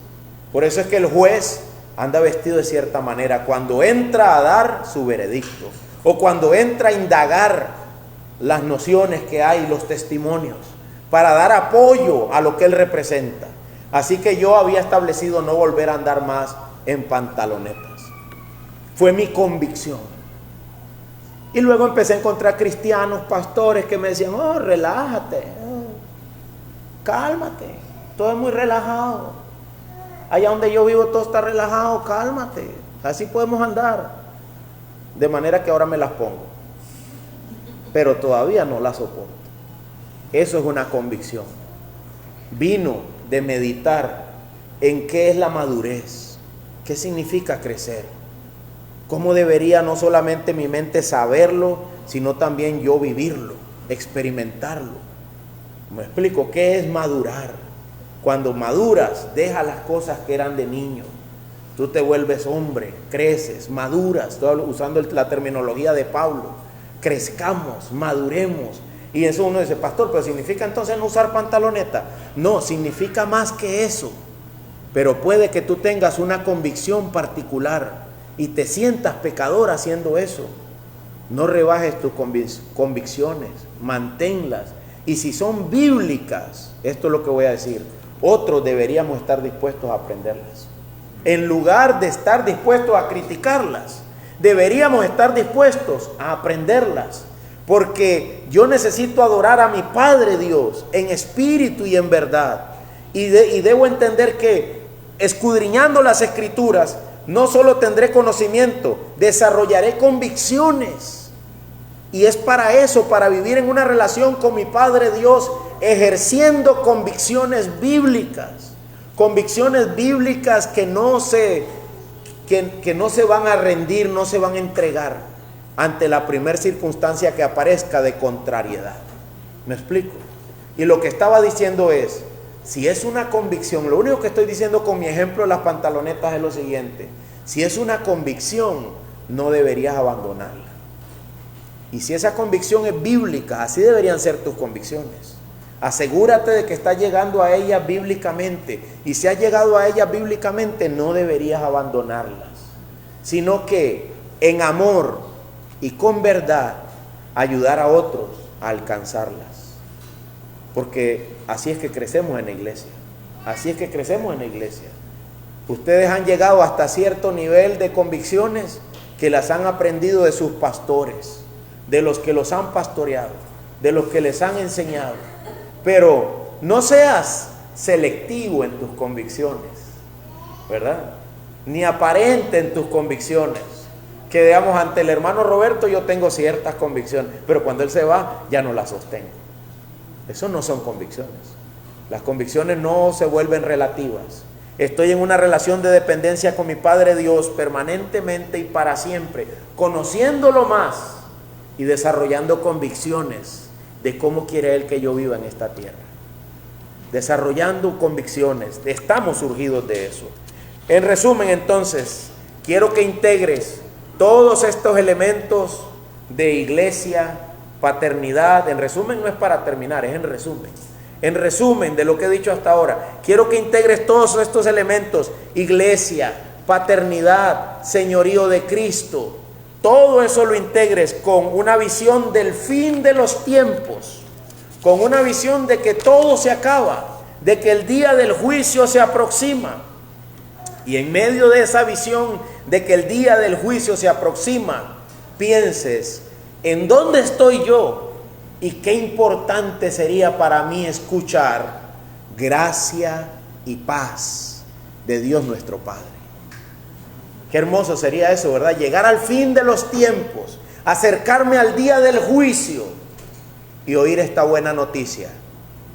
Speaker 1: Por eso es que el juez anda vestido de cierta manera cuando entra a dar su veredicto, o cuando entra a indagar las nociones que hay, los testimonios, para dar apoyo a lo que él representa. Así que yo había establecido no volver a andar más en pantalonetas. Fue mi convicción. Y luego empecé a encontrar cristianos, pastores que me decían: oh, relájate, cálmate, todo es muy relajado. Allá donde yo vivo todo está relajado, cálmate, así podemos andar. De manera que ahora me las pongo, pero todavía no las soporto. Eso es una convicción. Vino de meditar en qué es la madurez, qué significa crecer, cómo debería no solamente mi mente saberlo, sino también yo vivirlo, experimentarlo. ¿Me explico? ¿Qué es madurar? Cuando maduras, deja las cosas que eran de niño. Tú te vuelves hombre, creces, maduras. Estoy usando la terminología de Pablo. Crezcamos, maduremos. Y eso uno dice: pastor, pero ¿significa entonces no usar pantaloneta? No, significa más que eso. Pero puede que tú tengas una convicción particular y te sientas pecador haciendo eso. No rebajes tus convicciones, manténlas. Y si son bíblicas, esto es lo que voy a decir, otros deberíamos estar dispuestos a aprenderlas. En lugar de estar dispuestos a criticarlas, deberíamos estar dispuestos a aprenderlas. Porque yo necesito adorar a mi Padre Dios en espíritu y en verdad. Y debo entender que escudriñando las Escrituras, no solo tendré conocimiento, desarrollaré convicciones. Y es para eso, para vivir en una relación con mi Padre Dios, ejerciendo convicciones bíblicas. Convicciones bíblicas que no se van a rendir, no se van a entregar ante la primera circunstancia que aparezca de contrariedad. ¿Me explico? Y lo que estaba diciendo es, si es una convicción, lo único que estoy diciendo con mi ejemplo de las pantalonetas es lo siguiente: si es una convicción, no deberías abandonarla. Y si esa convicción es bíblica, así deberían ser tus convicciones. Asegúrate de que estás llegando a ellas bíblicamente. Y si has llegado a ellas bíblicamente, no deberías abandonarlas, sino que en amor y con verdad ayudar a otros a alcanzarlas. Porque así es que crecemos en la iglesia. Así es que crecemos en la iglesia. Ustedes han llegado hasta cierto nivel de convicciones que las han aprendido de sus pastores, de los que los han pastoreado, de los que les han enseñado. Pero no seas selectivo en tus convicciones, ¿verdad? Ni aparente en tus convicciones. Que digamos, ante el hermano Roberto yo tengo ciertas convicciones, pero cuando él se va ya no las sostengo. Eso no son convicciones. Las convicciones no se vuelven relativas. Estoy en una relación de dependencia con mi Padre Dios permanentemente y para siempre, conociéndolo más y desarrollando convicciones de cómo quiere Él que yo viva en esta tierra. Desarrollando convicciones, estamos surgidos de eso. En resumen, entonces, quiero que integres todos estos elementos de iglesia, paternidad. En resumen, no es para terminar, es en resumen. En resumen de lo que he dicho hasta ahora, quiero que integres todos estos elementos: iglesia, paternidad, señorío de Cristo. Todo eso lo integres con una visión del fin de los tiempos, con una visión de que todo se acaba, de que el día del juicio se aproxima. Y en medio de esa visión de que el día del juicio se aproxima, pienses: ¿en dónde estoy yo? Y qué importante sería para mí escuchar gracia y paz de Dios nuestro Padre. Qué hermoso sería eso, ¿verdad? Llegar al fin de los tiempos, acercarme al día del juicio y oír esta buena noticia: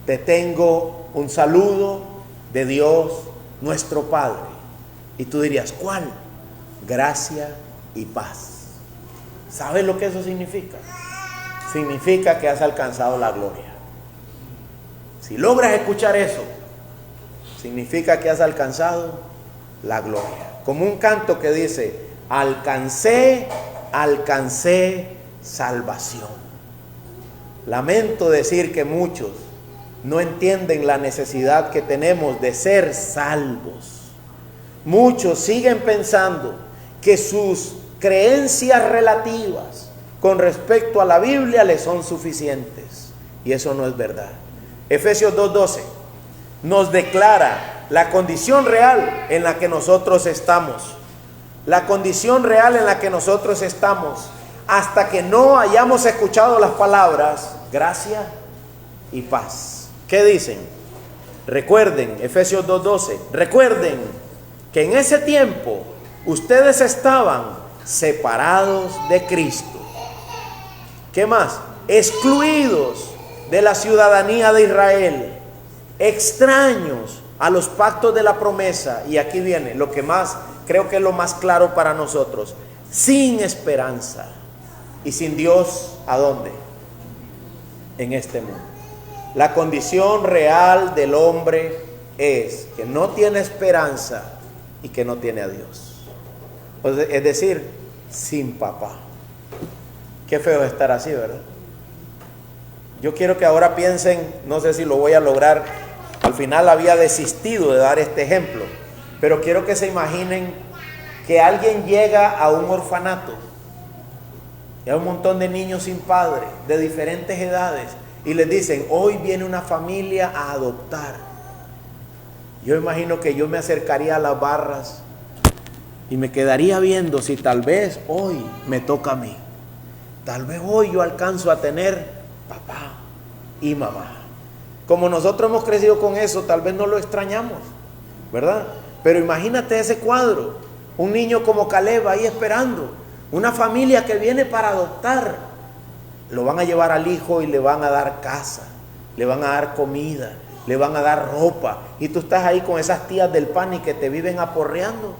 Speaker 1: te tengo un saludo de Dios nuestro Padre. Y tú dirías: ¿cuál? Gracia y paz. ¿Sabes lo que eso significa? Significa que has alcanzado la gloria. Si logras escuchar eso, significa que has alcanzado la gloria. Como un canto que dice: alcancé salvación. Lamento decir que muchos no entienden la necesidad que tenemos de ser salvos. Muchos siguen pensando que sus creencias relativas con respecto a la Biblia les son suficientes, y eso no es verdad. Efesios 2:12 nos declara la condición real en la que nosotros estamos. La condición real en la que nosotros estamos hasta que no hayamos escuchado las palabras gracia y paz. ¿Qué dicen? Recuerden, Efesios 2:12, recuerden que en ese tiempo ustedes estaban separados de Cristo. ¿Qué más? Excluidos de la ciudadanía de Israel, extraños a los pactos de la promesa. Y aquí viene lo que más, creo que es lo más claro para nosotros: sin esperanza y sin Dios. ¿A dónde? En este mundo. La condición real del hombre es que no tiene esperanza y que no tiene a Dios. Es decir, sin papá. Qué feo estar así, ¿verdad? Yo quiero que ahora piensen, no sé si lo voy a lograr, al final había desistido de dar este ejemplo, pero quiero que se imaginen que alguien llega a un orfanato y hay un montón de niños sin padre, de diferentes edades, y les dicen: hoy viene una familia a adoptar. Yo imagino que yo me acercaría a las barras y me quedaría viendo si tal vez hoy me toca a mí. Tal vez hoy yo alcanzo a tener papá y mamá. Como nosotros hemos crecido con eso, tal vez no lo extrañamos, ¿verdad? Pero imagínate ese cuadro: un niño como Caleb ahí esperando, una familia que viene para adoptar. Lo van a llevar al hijo y le van a dar casa, le van a dar comida, le van a dar ropa. Y tú estás ahí con esas tías del pan y que te viven aporreando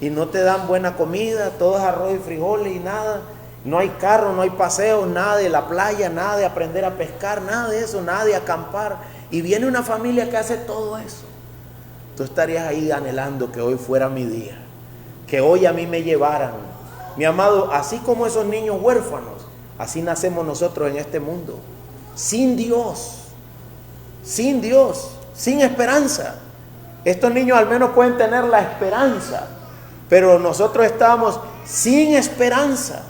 Speaker 1: y no te dan buena comida, todo es arroz y frijoles y nada. No hay carro, no hay paseo, nada de la playa, nada de aprender a pescar, nada de eso, nada de acampar. Y viene una familia que hace todo eso. Tú estarías ahí anhelando que hoy fuera mi día, que hoy a mí me llevaran. Mi amado, así como esos niños huérfanos, así nacemos nosotros en este mundo. Sin Dios, sin esperanza. Estos niños al menos pueden tener la esperanza, pero nosotros estamos sin esperanza.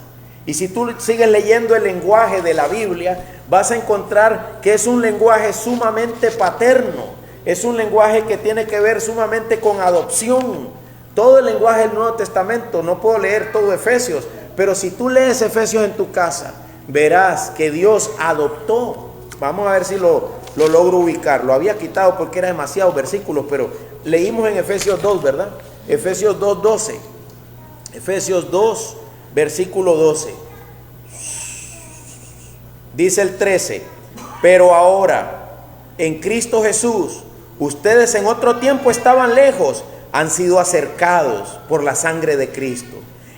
Speaker 1: Y si tú sigues leyendo el lenguaje de la Biblia, vas a encontrar que es un lenguaje sumamente paterno. Es un lenguaje que tiene que ver sumamente con adopción. Todo el lenguaje del Nuevo Testamento, no puedo leer todo Efesios, pero si tú lees Efesios en tu casa, verás que Dios adoptó. Vamos a ver si lo logro ubicar. Lo había quitado porque era demasiados versículos, pero leímos en Efesios 2, ¿verdad? Efesios 2:12. Efesios 2, versículo 12. Dice el 13: pero ahora, en Cristo Jesús, ustedes en otro tiempo estaban lejos, han sido acercados por la sangre de Cristo.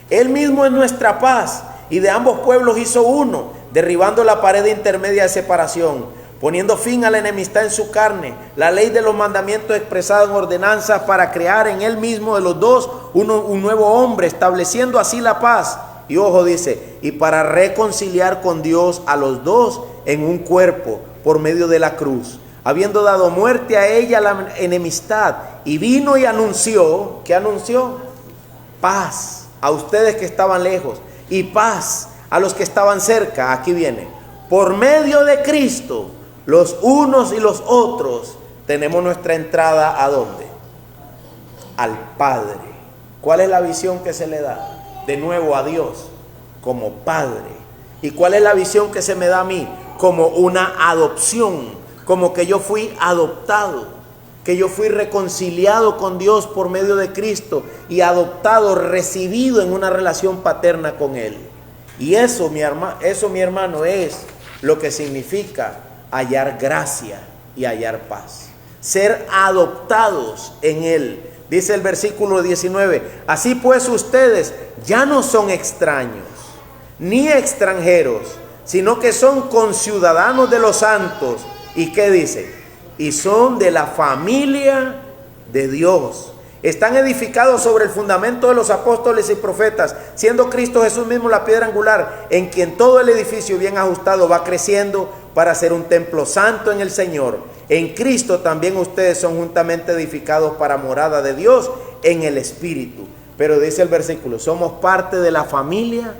Speaker 1: Él mismo es nuestra paz, y de ambos pueblos hizo uno, derribando la pared intermedia de separación, poniendo fin a la enemistad en su carne, la ley de los mandamientos expresada en ordenanzas para crear en él mismo de los dos un nuevo hombre, estableciendo así la paz. Y ojo, dice, y para reconciliar con Dios a los dos en un cuerpo por medio de la cruz, habiendo dado muerte a ella la enemistad, y vino y anunció, ¿qué anunció? Paz a ustedes que estaban lejos y paz a los que estaban cerca. Aquí viene, por medio de Cristo, los unos y los otros tenemos nuestra entrada ¿a dónde? Al Padre. ¿Cuál es la visión que se le da? De nuevo a Dios como Padre. ¿Y cuál es la visión que se me da a mí? Como una adopción, como que yo fui adoptado, que yo fui reconciliado con Dios por medio de Cristo y adoptado, recibido en una relación paterna con Él. Y eso, mi hermano, es lo que significa hallar gracia y hallar paz. Ser adoptados en Él. Dice el versículo 19, así pues ustedes ya no son extraños ni extranjeros, sino que son conciudadanos de los santos. ¿Y qué dice? Y son de la familia de Dios. Están edificados sobre el fundamento de los apóstoles y profetas, siendo Cristo Jesús mismo la piedra angular, en quien todo el edificio bien ajustado va creciendo para ser un templo santo en el Señor. En Cristo también ustedes son juntamente edificados para morada de Dios en el Espíritu. Pero dice el versículo, somos parte de la familia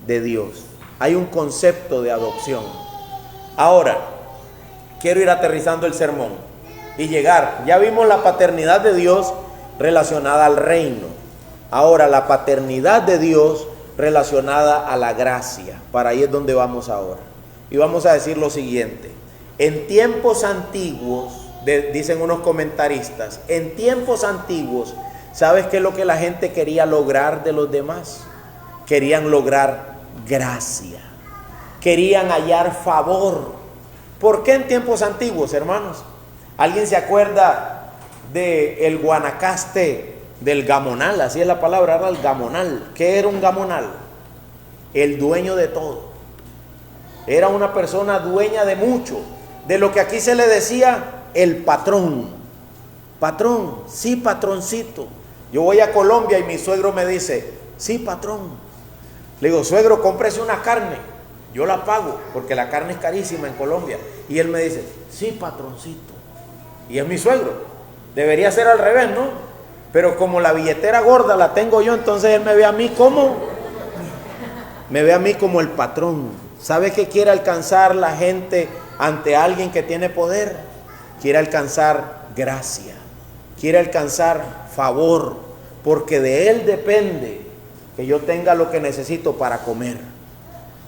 Speaker 1: de Dios. Hay un concepto de adopción. Ahora, quiero ir aterrizando el sermón y llegar. Ya vimos la paternidad de Dios relacionada al reino. Ahora, la paternidad de Dios relacionada a la gracia. Para ahí es donde vamos ahora. Y vamos a decir lo siguiente. En tiempos antiguos, dicen unos comentaristas, en tiempos antiguos, ¿sabes qué es lo que la gente quería lograr de los demás? Querían lograr gracia. Querían hallar favor. ¿Por qué en tiempos antiguos, hermanos? ¿Alguien se acuerda del Guanacaste del Gamonal? Así es la palabra, era el Gamonal. ¿Qué era un Gamonal? El dueño de todo. Era una persona dueña de mucho. De lo que aquí se le decía el patrón. Patrón, sí, patroncito. Yo voy a Colombia y mi suegro me dice, sí, patrón. Le digo, suegro, cómprese una carne. Yo la pago porque la carne es carísima en Colombia. Y él me dice, sí, patroncito. Y es mi suegro. Debería ser al revés, ¿no? Pero como la billetera gorda la tengo yo, entonces él me ve a mí como... Me ve a mí como el patrón. ¿Sabe qué quiere alcanzar la gente ante alguien que tiene poder? Quiere alcanzar gracia. Quiere alcanzar favor. Porque de él depende que yo tenga lo que necesito para comer.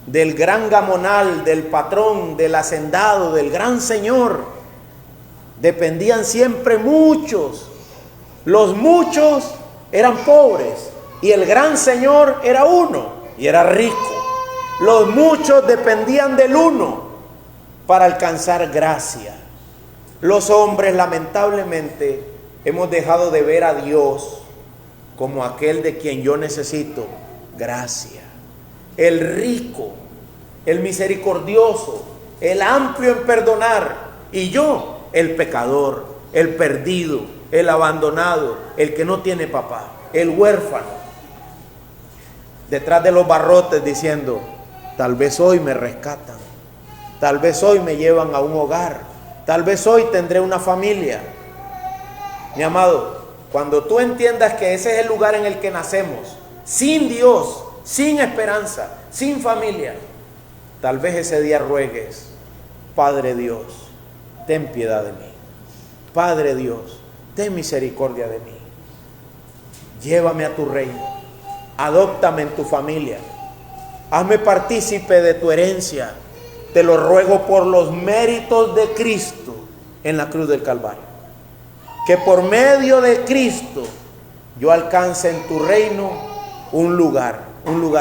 Speaker 1: Del gran Gamonal, del patrón, del hacendado, del gran señor, dependían siempre muchos. Los muchos eran pobres y el gran señor era uno y era rico. Los muchos dependían del uno para alcanzar gracia. Los hombres, lamentablemente, hemos dejado de ver a Dios como aquel de quien yo necesito gracia. El rico, el misericordioso, el amplio en perdonar, y yo, el pecador, el perdido, el abandonado, el que no tiene papá, el huérfano, detrás de los barrotes diciendo, tal vez hoy me rescatan, tal vez hoy me llevan a un hogar, tal vez hoy tendré una familia. Mi amado, cuando tú entiendas que ese es el lugar en el que nacemos, sin Dios, sin esperanza, sin familia, tal vez ese día ruegues, Padre Dios, ten piedad de mí. Padre Dios, ten misericordia de mí. Llévame a tu reino, adóptame en tu familia, hazme partícipe de tu herencia. Te lo ruego por los méritos de Cristo en la cruz del Calvario. Que por medio de Cristo yo alcance en tu reino un lugar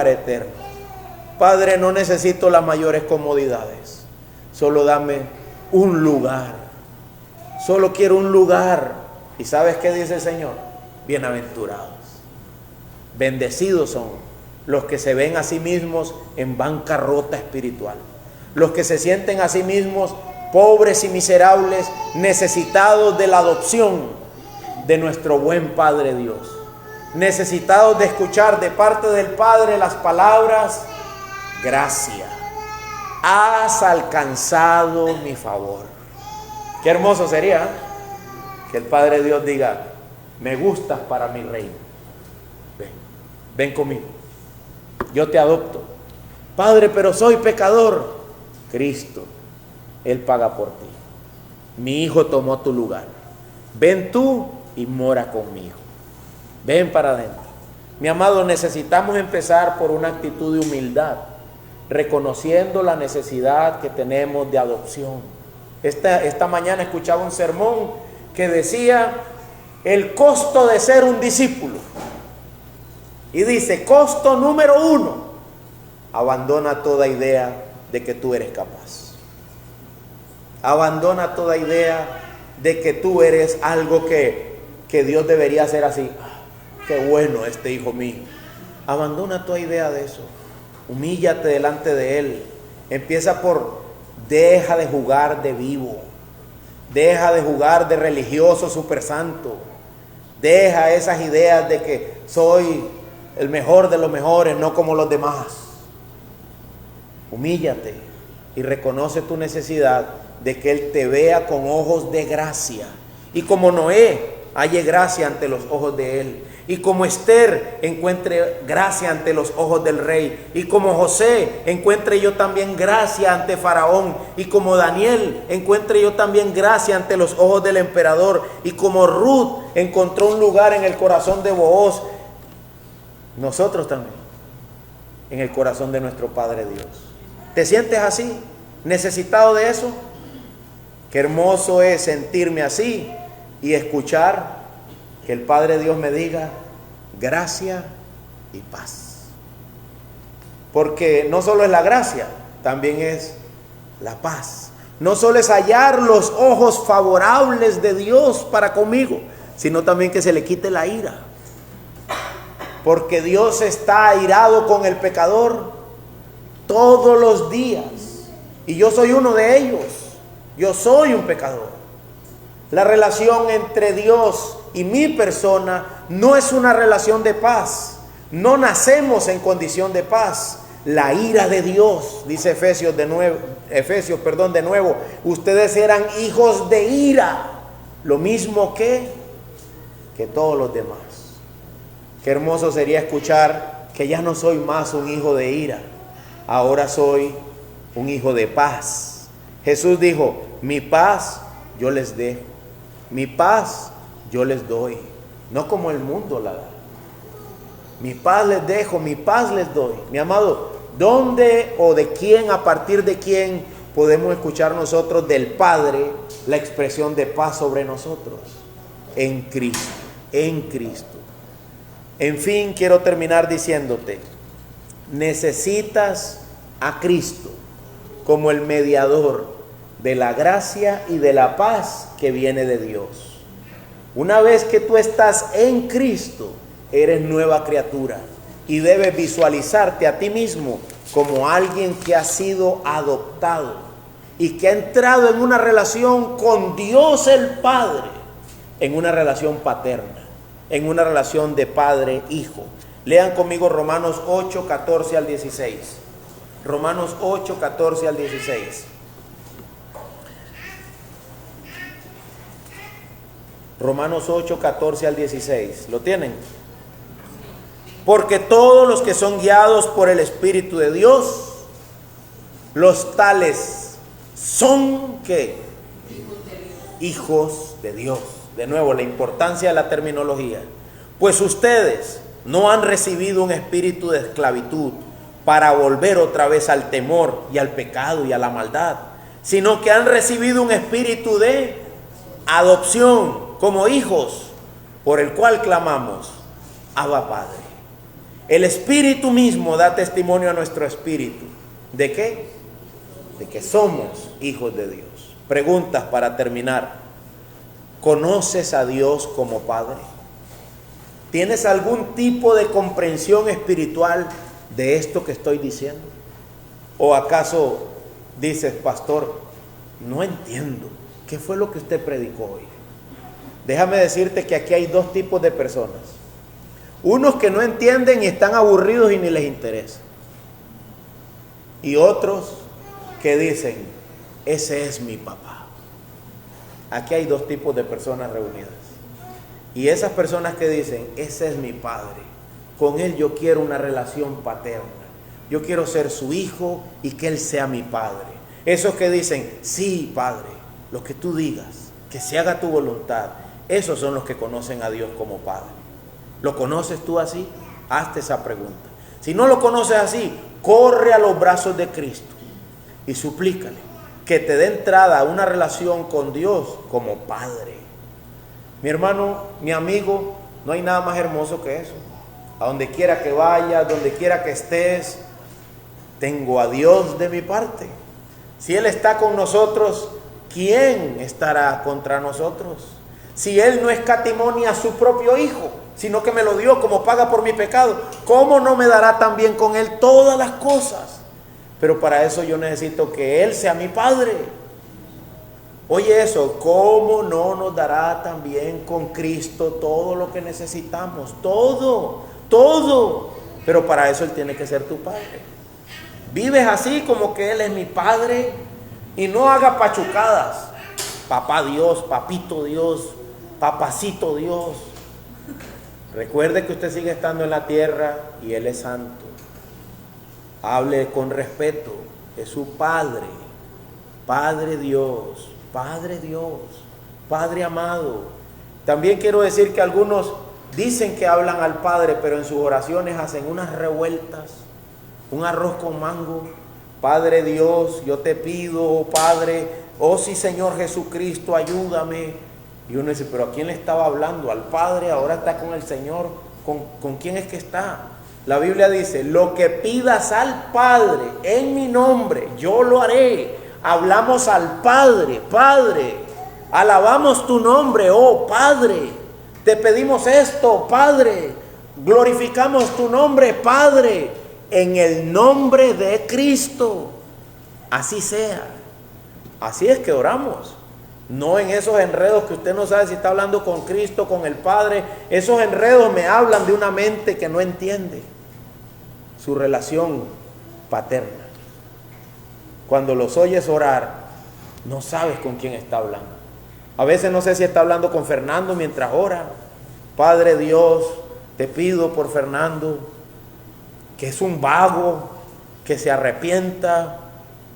Speaker 1: eterno. Padre, no necesito las mayores comodidades, solo dame un lugar. Solo quiero un lugar. ¿Y sabes qué dice el Señor? Bienaventurados, bendecidos son los que se ven a sí mismos en bancarrota espiritual, los que se sienten a sí mismos pobres y miserables, necesitados de la adopción de nuestro buen Padre Dios, necesitados de escuchar de parte del Padre las palabras: gracia, has alcanzado mi favor. Qué hermoso sería que el Padre Dios diga: me gustas para mi reino, ven conmigo, yo te adopto. Padre, pero soy pecador. Cristo, Él paga por ti. Mi hijo tomó tu lugar. Ven tú y mora conmigo. Ven para adentro. Mi amado, necesitamos empezar por una actitud de humildad, reconociendo la necesidad que tenemos de adopción. Esta mañana escuchaba un sermón que decía el costo de ser un discípulo. Y dice, costo número 1, abandona toda idea de que tú eres capaz. Abandona toda idea de que tú eres algo que Dios debería hacer así. Qué bueno este hijo mío. Abandona toda idea de eso. Humíllate delante de Él. Empieza por: deja de jugar de vivo. Deja de jugar de religioso super santo. Deja esas ideas de que soy el mejor de los mejores, no como los demás. Humíllate y reconoce tu necesidad de que Él te vea con ojos de gracia. Y como Noé halle gracia ante los ojos de Él. Y como Esther encuentre gracia ante los ojos del rey. Y como José encuentre yo también gracia ante Faraón. Y como Daniel encuentre yo también gracia ante los ojos del emperador. Y como Ruth encontró un lugar en el corazón de Booz, nosotros también en el corazón de nuestro Padre Dios. ¿Te sientes así? ¿Necesitado de eso? Qué hermoso es sentirme así y escuchar que el Padre Dios me diga: gracia y paz. Porque no solo es la gracia, también es la paz. No solo es hallar los ojos favorables de Dios para conmigo, sino también que se le quite la ira. Porque Dios está airado con el pecador todos los días. Y yo soy uno de ellos. Yo soy un pecador. La relación entre Dios y mi persona no es una relación de paz. No nacemos en condición de paz. La ira de Dios, dice Efesios de nuevo, ustedes eran hijos de ira, lo mismo que todos los demás. Qué hermoso sería escuchar que ya no soy más un hijo de ira, ahora soy un hijo de paz. Jesús dijo: mi paz yo les dejo, mi paz yo les doy, no como el mundo la da. Mi paz les dejo, mi paz les doy. Mi amado, ¿dónde o de quién, a partir de quién podemos escuchar nosotros del Padre la expresión de paz sobre nosotros? En Cristo, en Cristo. En fin, quiero terminar diciéndote: necesitas a Cristo como el mediador de la gracia y de la paz que viene de Dios. Una vez que tú estás en Cristo, eres nueva criatura y debes visualizarte a ti mismo como alguien que ha sido adoptado y que ha entrado en una relación con Dios el Padre, en una relación paterna, en una relación de padre-hijo. Lean conmigo Romanos 8, 14 al 16. Romanos 8, 14 al 16. Romanos 8, 14 al 16. ¿Lo tienen? Porque todos los que son guiados por el Espíritu de Dios, los tales son ¿qué? Hijos de Dios. De nuevo, la importancia de la terminología. Pues ustedes no han recibido un espíritu de esclavitud para volver otra vez al temor y al pecado y a la maldad, sino que han recibido un espíritu de adopción como hijos, por el cual clamamos: Abba, Padre. El Espíritu mismo da testimonio a nuestro espíritu. ¿De qué? De que somos hijos de Dios. Preguntas para terminar. ¿Conoces a Dios como Padre? ¿Tienes algún tipo de comprensión espiritual de esto que estoy diciendo? ¿O acaso dices: pastor, no entiendo. ¿Qué fue lo que usted predicó hoy? Déjame decirte que aquí hay dos tipos de personas. Unos que no entienden y están aburridos y ni les interesa. Y otros que dicen, ese es mi papá. Aquí hay dos tipos de personas reunidas. Y esas personas que dicen, ese es mi padre, con él yo quiero una relación paterna. Yo quiero ser su hijo y que él sea mi padre. Esos que dicen, sí, padre, lo que tú digas, que se haga tu voluntad. Esos son los que conocen a Dios como padre. ¿Lo conoces tú así? Hazte esa pregunta. Si no lo conoces así, corre a los brazos de Cristo y suplícale que te dé entrada a una relación con Dios como padre. Mi hermano, mi amigo, no hay nada más hermoso que eso. A donde quiera que vayas, donde quiera que estés, tengo a Dios de mi parte. Si Él está con nosotros, ¿quién estará contra nosotros? Si Él no escatimó ni a su propio Hijo, sino que me lo dio como paga por mi pecado, ¿cómo no me dará también con Él todas las cosas? Pero para eso yo necesito que Él sea mi Padre. Oye eso, ¿cómo no nos dará también con Cristo todo lo que necesitamos? Todo. Pero para eso Él tiene que ser tu Padre. Vives así como que Él es mi Padre y no haga pachucadas. Papá Dios, papito Dios, papacito Dios. Recuerde que usted sigue estando en la tierra y Él es santo. Hable con respeto, es su Padre, Padre Dios, Padre amado. También quiero decir que algunos dicen que hablan al Padre, pero en sus oraciones hacen unas revueltas, un arroz con mango. Padre Dios, yo te pido, oh Padre, oh sí Señor Jesucristo, ayúdame. Y uno dice, pero ¿a quién le estaba hablando? Al Padre, ahora está con el Señor. ¿Con quién es que está? La Biblia dice, lo que pidas al Padre en mi nombre, yo lo haré. Hablamos al Padre, Padre, alabamos tu nombre, oh Padre. Te pedimos esto, Padre. Glorificamos tu nombre, Padre, en el nombre de Cristo. Así sea. Así es que oramos. No en esos enredos que usted no sabe si está hablando con Cristo, con el Padre. Esos enredos me hablan de una mente que no entiende su relación paterna. Cuando los oyes orar, no sabes con quién está hablando. A veces no sé si está hablando con Fernando mientras ora. Padre Dios, te pido por Fernando, que es un vago, que se arrepienta.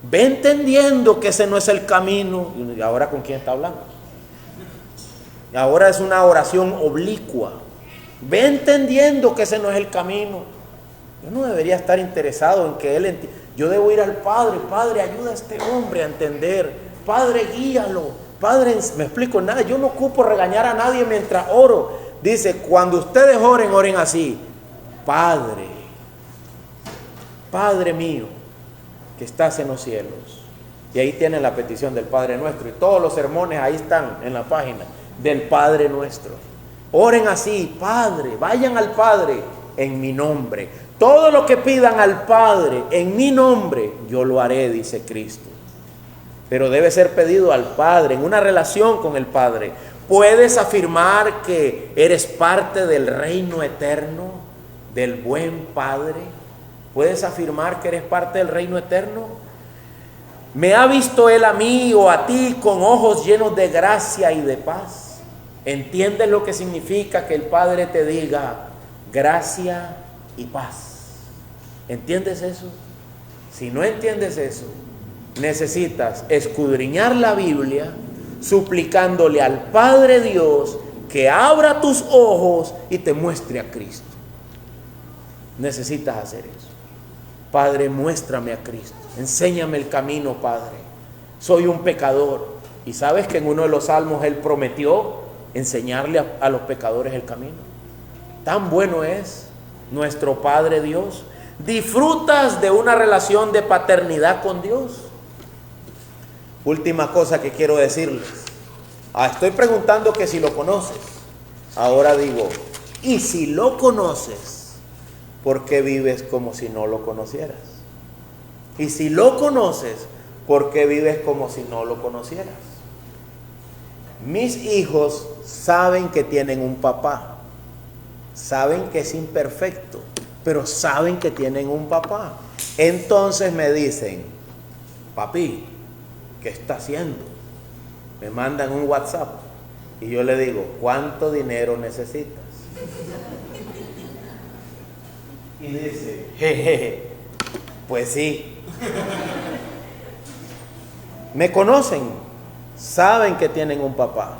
Speaker 1: Ve entendiendo que ese no es el camino. ¿Y ahora con quién está hablando? Y ahora es una oración oblicua. Ve entendiendo que ese no es el camino. Yo no debería estar interesado en que él entienda. Yo debo ir al Padre. Padre, ayuda a este hombre a entender. Padre, guíalo. Padre, me explico nada. Yo no ocupo regañar a nadie mientras oro. Dice, cuando ustedes oren, oren así. Padre, Padre mío, que estás en los cielos. Y ahí tienen la petición del Padre Nuestro. Y todos los sermones ahí están en la página del Padre Nuestro. Oren así, Padre, vayan al Padre en mi nombre. Todo lo que pidan al Padre en mi nombre, yo lo haré, dice Cristo. Pero debe ser pedido al Padre, en una relación con el Padre. ¿Puedes afirmar que eres parte del reino eterno, del buen Padre? ¿Puedes afirmar que eres parte del reino eterno? ¿Me ha visto Él a mí o a ti con ojos llenos de gracia y de paz? ¿Entiendes lo que significa que el Padre te diga gracia y paz? ¿Entiendes eso? Si no entiendes eso, necesitas escudriñar la Biblia, suplicándole al Padre Dios que abra tus ojos y te muestre a Cristo. Necesitas hacer eso. Padre, muéstrame a Cristo. Enséñame el camino, Padre. Soy un pecador. Y sabes que en uno de los salmos Él prometió enseñarle a los pecadores el camino. Tan bueno es nuestro Padre Dios. Disfrutas de una relación de paternidad con Dios. Última cosa que quiero decirles. Estoy preguntando que si lo conoces. Ahora digo, y si lo conoces, ¿por qué vives como si no lo conocieras? Y si lo conoces, ¿por qué vives como si no lo conocieras? Mis hijos saben que tienen un papá, saben que es imperfecto, pero saben que tienen un papá. Entonces me dicen: papi, ¿qué está haciendo? Me mandan un WhatsApp y yo le digo: ¿cuánto dinero necesitas? Y dice: jeje, pues sí. Me conocen, saben que tienen un papá,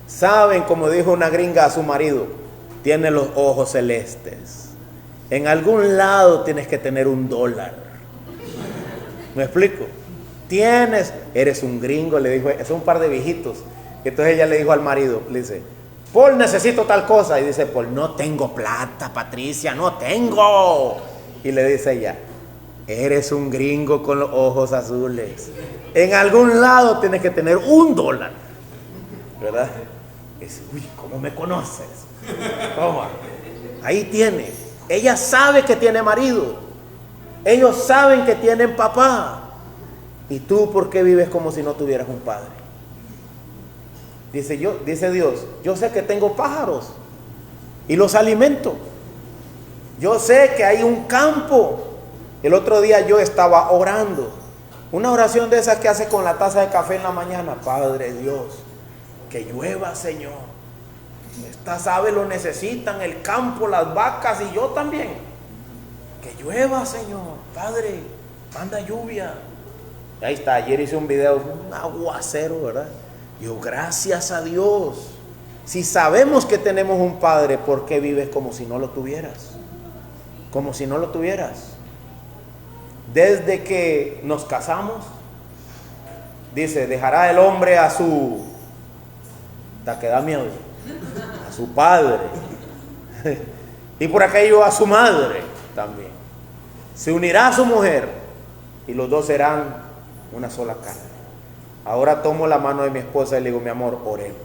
Speaker 1: saben, como dijo una gringa a su marido, tiene los ojos celestes. En algún lado tienes que tener $1. ¿Me explico? Eres un gringo, le dijo, es un par de viejitos. Entonces ella le dijo al marido, le dice: Paul, necesito tal cosa. Y dice Paul: no tengo plata, Patricia, no tengo. Y le dice ella: eres un gringo con los ojos azules. En algún lado tienes que tener $1. ¿Verdad? Dice: uy, ¿cómo me conoces? Toma, ahí tiene. Ella sabe que tiene marido. Ellos saben que tienen papá. ¿Y tú por qué vives como si no tuvieras un padre? Dice Dios: yo sé que tengo pájaros y los alimento. Yo sé que hay un campo. El otro día yo estaba orando, una oración de esas que hace con la taza de café en la mañana: Padre Dios, que llueva, Señor. Estas aves lo necesitan, el campo, las vacas y yo también. Que llueva, Señor. Padre, manda lluvia. Y ahí está, ayer hice un video, un aguacero, ¿verdad? Yo, gracias a Dios. Si sabemos que tenemos un padre, ¿por qué vives como si no lo tuvieras? Como si no lo tuvieras. Desde que nos casamos, dice: dejará el hombre a su... hasta que da miedo. A su padre. Y por aquello a su madre también. Se unirá a su mujer y los dos serán una sola carne. Ahora tomo la mano de mi esposa y le digo: mi amor, oremos,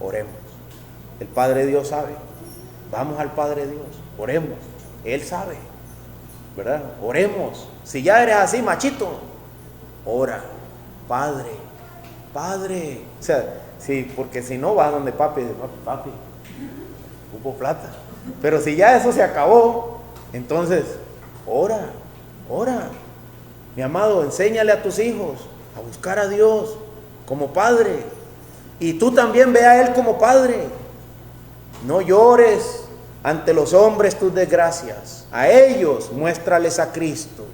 Speaker 1: oremos. El Padre Dios sabe. Vamos al Padre Dios, oremos. Él sabe, ¿verdad? Oremos. Si ya eres así, machito, ora. Padre, Padre. O sea, sí, porque si no vas donde papi, dice: papi, hubo plata. Pero si ya eso se acabó, entonces, ora, ora. Mi amado, enséñale a tus hijos a buscar a Dios como Padre. Y tú también ve a Él como Padre. No llores ante los hombres tus desgracias. A ellos muéstrales a Cristo.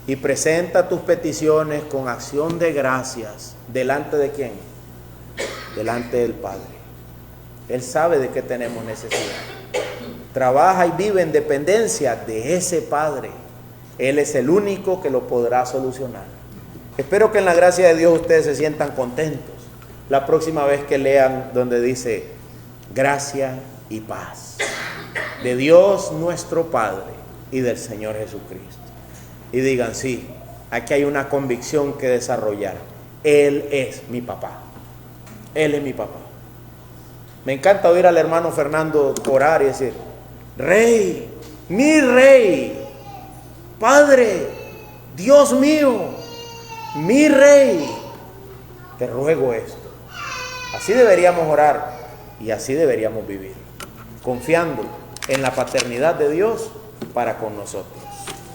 Speaker 1: Y presenta tus peticiones con acción de gracias. ¿Delante de quién? Delante del Padre. Él sabe de qué tenemos necesidad. Trabaja y vive en dependencia de ese Padre. Él es el único que lo podrá solucionar. Espero que en la gracia de Dios ustedes se sientan contentos la próxima vez que lean donde dice: gracia y paz de Dios nuestro Padre y del Señor Jesucristo. Y digan: sí, aquí hay una convicción que desarrollar. Él es mi papá. Él es mi papá. Me encanta oír al hermano Fernando orar y decir: Rey, mi Rey, Padre, Dios mío, mi Rey, te ruego esto. Así deberíamos orar y así deberíamos vivir, confiando en la paternidad de Dios para con nosotros.